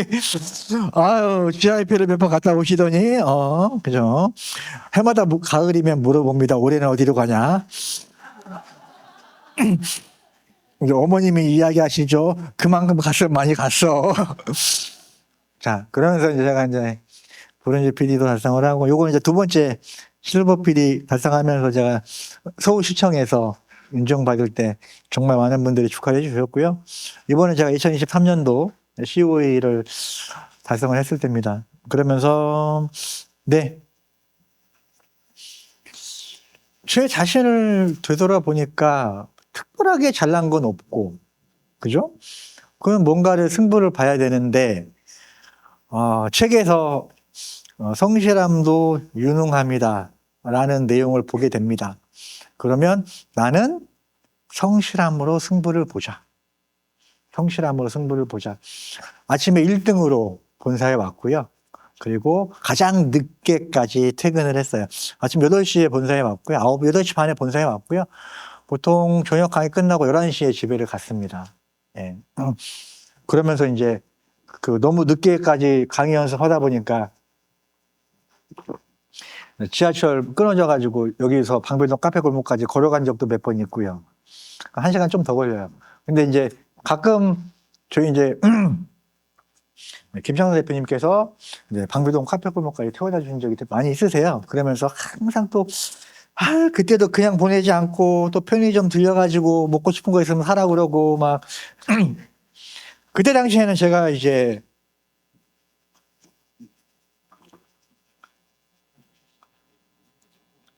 아유, GIP를 몇 번 갔다 오시더니, 그죠? 해마다 가을이면 물어봅니다. 올해는 어디로 가냐? 이제 어머님이 이야기하시죠. 그만큼 갔으면 많이 갔어. 자, 그러면서 이제 제가 이제 브론즈 PD도 달성을 하고, 요거 이제 두 번째 실버 PD 달성하면서 제가 서울시청에서 인정받을 때 정말 많은 분들이 축하해 주셨고요. 이번에 제가 2023년도 COA를 달성을 했을 때입니다. 그러면서, 네. 제 자신을 되돌아보니까 특별하게 잘난 건 없고, 그죠? 그럼 뭔가를 승부를 봐야 되는데, 책에서 성실함도 유능합니다. 라는 내용을 보게 됩니다. 그러면 나는 성실함으로 승부를 보자. 성실함으로 승부를 보자. 아침에 1등으로 본사에 왔고요. 그리고 가장 늦게까지 퇴근을 했어요. 아침 8시에 본사에 왔고요. 8시 반에 본사에 왔고요. 보통 저녁 강의 끝나고 11시에 집에를 갔습니다. 예. 그러면서 이제 너무 늦게까지 강의 연습하다 보니까 지하철 끊어져 가지고 여기서 방배동 카페 골목까지 걸어간 적도 몇 번 있고요. 1시간 좀 더 걸려요. 근데 이제 가끔 저희 이제 김창선 대표님께서 이제 방배동 카페 골목까지 태워다 주신 적이 많이 있으세요. 그러면서 항상 또 그때도 그냥 보내지 않고 또 편의점 들려가지고 먹고 싶은 거 있으면 사라 그러고 막 그때 당시에는 제가 이제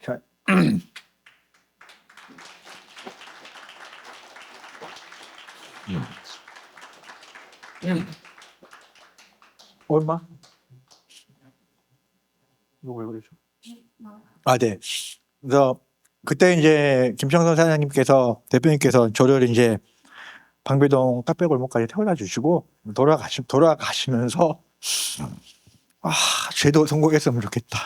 자, 얼마? 이거 왜 그러죠? 네. 그래서 그때 이제 김창선 사장님께서 대표님께서 저를 이제 방배동 카페 골목까지 태워다 주시고 돌아가시면서 쟤도 성공했으면 좋겠다.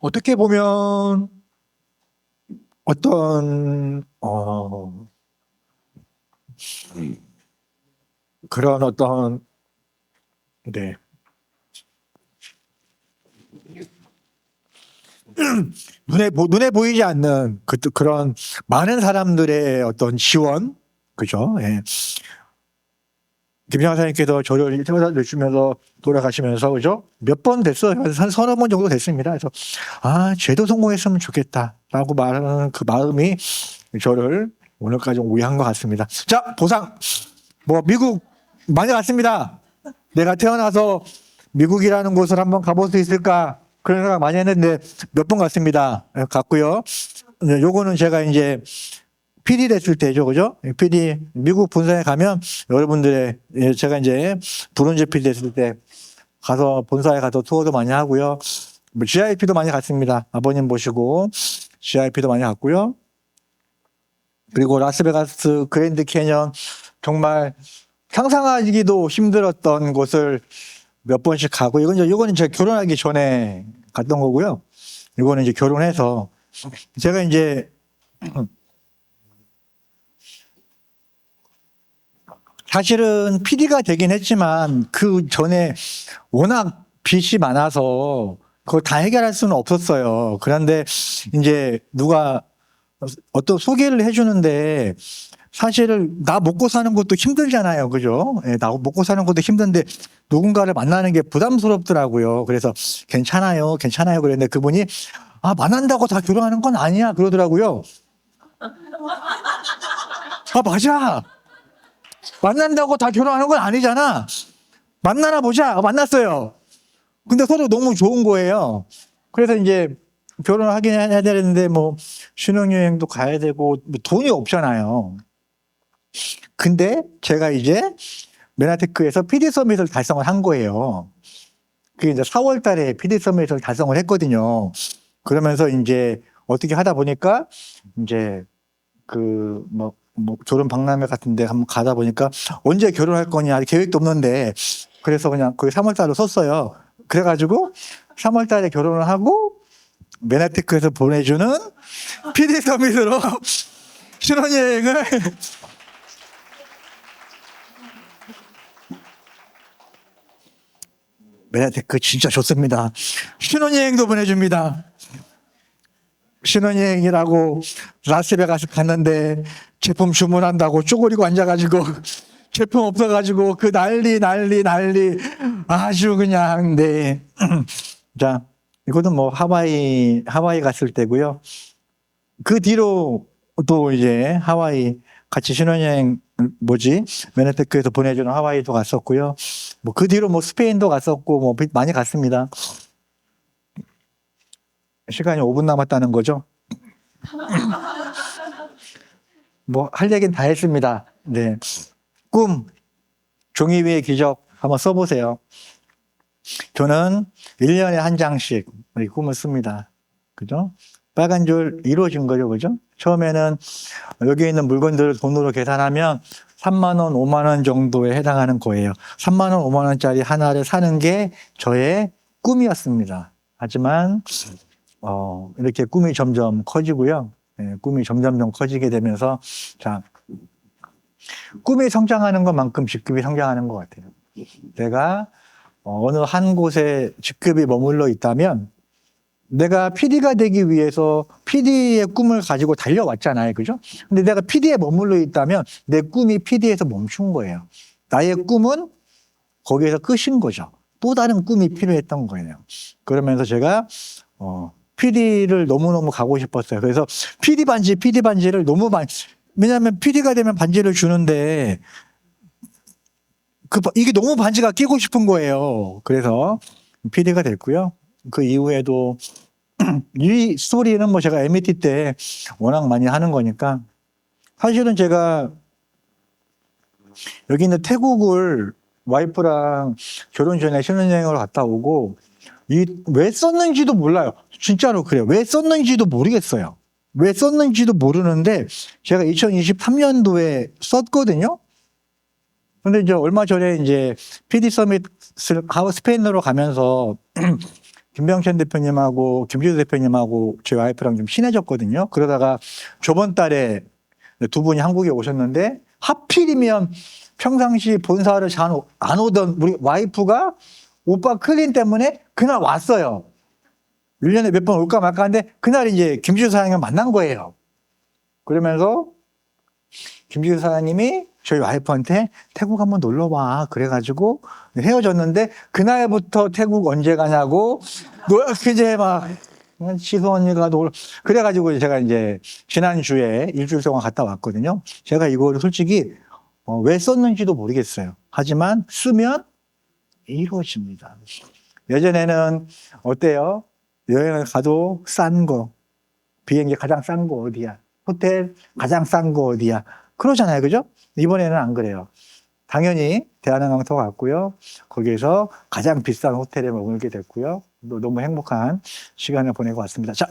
어떻게 보면 어떤 그런 어떤 네. 눈에 보이지 않는 그런 많은 사람들의 어떤 지원, 그죠? 예. 김영하 사장님께서 저를 태워다 주시면서 돌아가시면서, 그죠? 몇 번 됐어요. 한 서너 번 정도 됐습니다. 그래서, 쟤도 성공했으면 좋겠다라고 말하는 그 마음이 저를 오늘까지 오게 한 것 같습니다. 자, 보상. 미국 많이 갔습니다. 내가 태어나서 미국이라는 곳을 한번 가볼 수 있을까? 그런 생각 많이 했는데 몇 번 갔습니다. 갔고요. 요거는 제가 이제 PD 됐을 때죠, 그죠? PD 미국 본사에 가면 여러분들의 제가 이제 브론즈 PD 됐을 때 가서 본사에 가서 투어도 많이 하고요. GIP도 많이 갔습니다. 아버님 모시고 GIP도 많이 갔고요. 그리고 라스베가스 그랜드 캐년 정말 상상하기도 힘들었던 곳을 몇 번씩 가고 이거는 제가 결혼하기 전에 갔던 거고요. 이거는 이제 결혼해서 제가 이제 사실은 PD가 되긴 했지만 그 전에 워낙 빚이 많아서 그걸 다 해결할 수는 없었어요. 그런데 이제 누가 어떤 소개를 해주는데 사실은 나 먹고 사는 것도 힘들잖아요. 그죠? 예, 나 먹고 사는 것도 힘든데 누군가를 만나는 게 부담스럽더라고요. 그래서 괜찮아요. 그랬는데 그분이 만난다고 다 결혼하는 건 아니야. 그러더라고요. 맞아. 만난다고 다 결혼하는 건 아니잖아. 만나나 보자. 만났어요. 근데 서로 너무 좋은 거예요. 그래서 이제 결혼을 하긴 해야 되는데 신혼여행도 가야 되고 돈이 없잖아요. 근데 제가 이제 메나테크에서 PD 서밋을 달성을 한 거예요. 그게 이제 4월 달에 PD 서밋을 달성을 했거든요. 그러면서 이제 어떻게 하다 보니까 이제 결혼 박람회 같은 데 한번 가다 보니까 언제 결혼할 거냐 계획도 없는데 그래서 그냥 거기 3월달로 썼어요. 그래가지고 3월달에 결혼을 하고 메나테크에서 보내주는 PD 서밋으로 신혼여행을 메나테크 진짜 좋습니다. 신혼여행도 보내줍니다. 신혼여행이라고 라스베가스 갔는데 제품 주문한다고 쪼그리고 앉아가지고 제품 없어가지고 그 난리 아주 그냥 네. 자, 이거는 뭐 하와이 갔을 때고요. 그 뒤로 또 이제 하와이 같이 신혼여행 메네테크에서 보내주는 하와이도 갔었고요. 뭐 그 뒤로 뭐 스페인도 갔었고 뭐 많이 갔습니다. 시간이 5분 남았다는 거죠. 뭐 할 얘기는 다 했습니다. 네. 꿈, 종이 위의 기적 한번 써보세요. 저는 1년에 한 장씩 이 꿈을 씁니다. 그죠? 빨간 줄 이루어진 거죠. 그죠? 처음에는 여기 있는 물건들을 돈으로 계산하면 3만 원, 5만 원 정도에 해당하는 거예요. 3만 원, 5만 원짜리 하나를 사는 게 저의 꿈이었습니다. 하지만 이렇게 꿈이 점점 커지고요. 네, 꿈이 점점 커지게 되면서 자, 꿈이 성장하는 것만큼 직급이 성장하는 것 같아요. 내가 어느 한 곳에 직급이 머물러 있다면 내가 PD가 되기 위해서 PD의 꿈을 가지고 달려왔잖아요. 그죠? 근데 내가 PD에 머물러 있다면 내 꿈이 PD에서 멈춘 거예요. 나의 꿈은 거기에서 끝인 거죠. 또 다른 꿈이 필요했던 거예요. 그러면서 제가 PD를 너무너무 가고 싶었어요. 그래서 PD 반지를 너무 많이, 왜냐하면 PD가 되면 반지를 주는데 이게 너무 반지가 끼고 싶은 거예요. 그래서 PD가 됐고요. 그 이후에도 이 스토리는 뭐 제가 MIT 때 워낙 많이 하는 거니까 사실은 제가 여기 있는 태국을 와이프랑 결혼 전에 신혼여행을 갔다 오고 왜 썼는지도 몰라요. 진짜로 그래요. 왜 썼는지도 모르겠어요. 왜 썼는지도 모르는데 제가 2023년도에 썼거든요. 근데 이제 얼마 전에 이제 PD 서밋을 스페인으로 가면서 김병천 대표님하고 김지수 대표님하고 제 와이프랑 좀 친해졌거든요. 그러다가 저번 달에 두 분이 한국에 오셨는데 하필이면 평상시 본사를 잘 안 오던 우리 와이프가 오빠 클린 때문에 그날 왔어요. 1년에 몇 번 올까 말까 하는데 그날 이제 김지수 사장님을 만난 거예요. 그러면서 김지수 사장님이 저희 와이프한테 태국 한번 놀러 와. 그래가지고 헤어졌는데 그날부터 태국 언제 가냐고 이제 막 지수 언니가 그래가지고 제가 이제 지난주에 일주일 동안 갔다 왔거든요. 제가 이거를 솔직히 왜 썼는지도 모르겠어요. 하지만 쓰면 이루어집니다. 예전에는 어때요? 여행을 가도 싼 거, 비행기 가장 싼 거 어디야? 호텔 가장 싼 거 어디야? 그러잖아요. 그죠? 이번에는 안 그래요. 당연히 대한항공도 갔고요. 거기에서 가장 비싼 호텔에 머물게 됐고요. 너무 행복한 시간을 보내고 왔습니다. 자,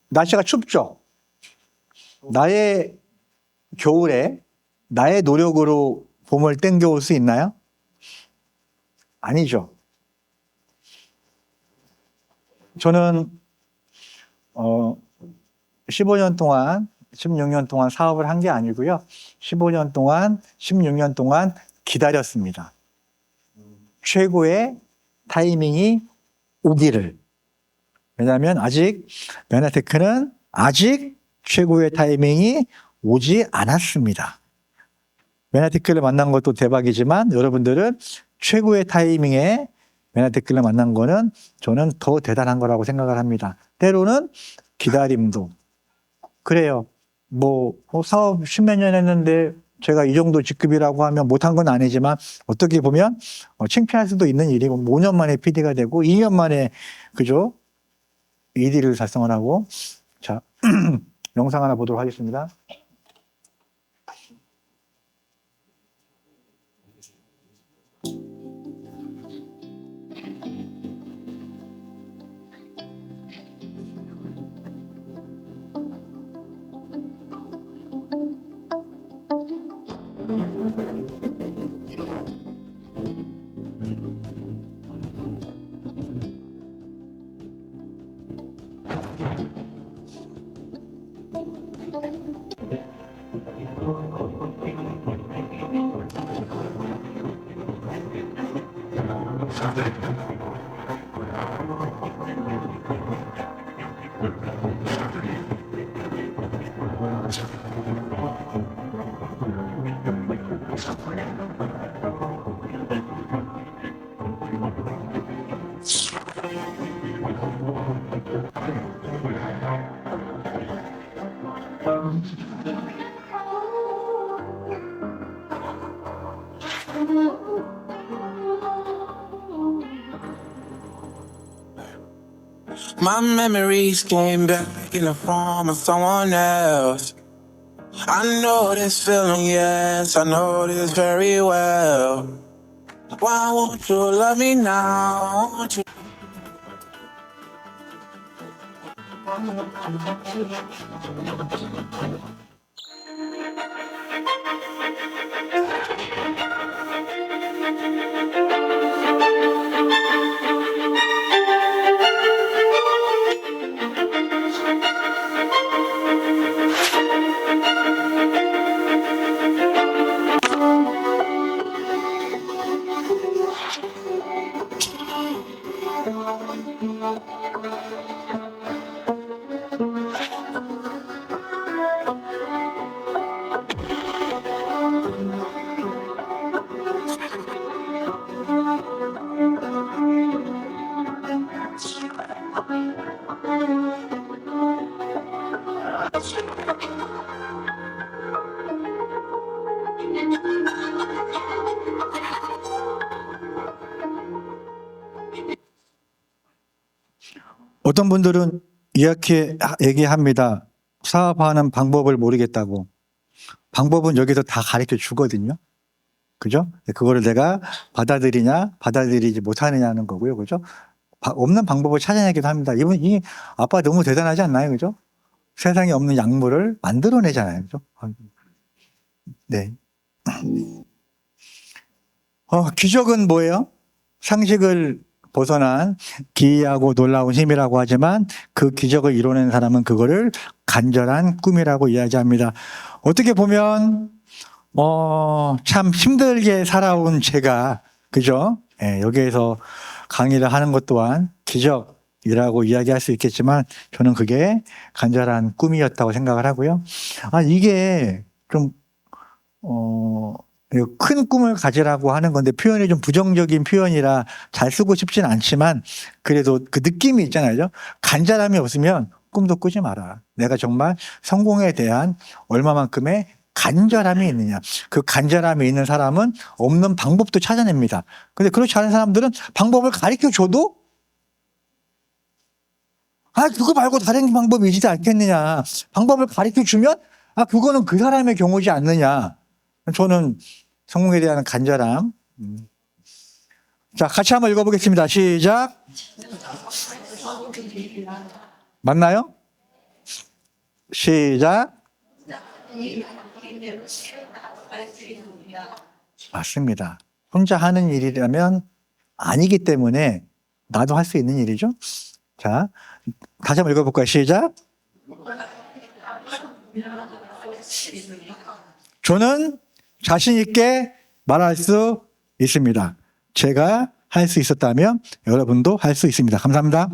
날씨가 춥죠? 나의 겨울에 나의 노력으로 봄을 땡겨올 수 있나요? 아니죠. 저는 15년 동안 16년 동안 사업을 한 게 아니고요. 15년 동안 16년 동안 기다렸습니다. 최고의 타이밍이 오기를. 왜냐하면 아직 메나테크는 아직 최고의 타이밍이 오지 않았습니다. 메나테크를 만난 것도 대박이지만 여러분들은 최고의 타이밍에 메나테크를 만난 거는 저는 더 대단한 거라고 생각을 합니다. 때로는 기다림도. 그래요. 사업 10몇 년 했는데 제가 이 정도 직급이라고 하면 못한 건 아니지만 어떻게 보면 창피할 수도 있는 일이고 5년 만에 PD가 되고 2년 만에 그죠? ED를 달성을 하고 자 영상 하나 보도록 하겠습니다. My memories came back in the form of someone else. I know this feeling, yes, I know this very well. Why won't you love me now? Won't you? 어떤 분들은 이렇게 얘기합니다. 사업하는 방법을 모르겠다고. 방법은 여기서 다 가르쳐 주거든요. 그죠? 그거를 내가 받아들이냐, 받아들이지 못하느냐는 거고요. 그죠? 없는 방법을 찾아내기도 합니다. 이 아빠 너무 대단하지 않나요? 그죠? 세상에 없는 약물을 만들어내잖아요. 그죠? 네. 기적은 뭐예요? 상식을 벗어난 기이하고 놀라운 힘이라고 하지만 그 기적을 이뤄낸 사람은 그거를 간절한 꿈이라고 이야기합니다. 어떻게 보면 참 힘들게 살아온 제가 그죠? 여기에서 강의를 하는 것 또한 기적이라고 이야기할 수 있겠지만 저는 그게 간절한 꿈이었다고 생각을 하고요. 이게 좀 큰 꿈을 가지라고 하는 건데 표현이 좀 부정적인 표현이라 잘 쓰고 싶진 않지만 그래도 그 느낌이 있잖아요. 간절함이 없으면 꿈도 꾸지 마라. 내가 정말 성공에 대한 얼마만큼의 간절함이 있느냐. 그 간절함이 있는 사람은 없는 방법도 찾아냅니다. 근데 그렇지 않은 사람들은 방법을 가르쳐 줘도 그거 말고 다른 방법이 있지 않겠느냐. 방법을 가르쳐 주면 그거는 그 사람의 경우지 않느냐. 저는 성공에 대한 간절함. 자, 같이 한번 읽어보겠습니다. 시작. 맞나요? 시작. 맞습니다. 혼자 하는 일이라면 아니기 때문에 나도 할 수 있는 일이죠. 자, 다시 한번 읽어볼까요? 시작. 저는 자신 있게 말할 수 있습니다. 제가 할 수 있었다면 여러분도 할 수 있습니다. 감사합니다.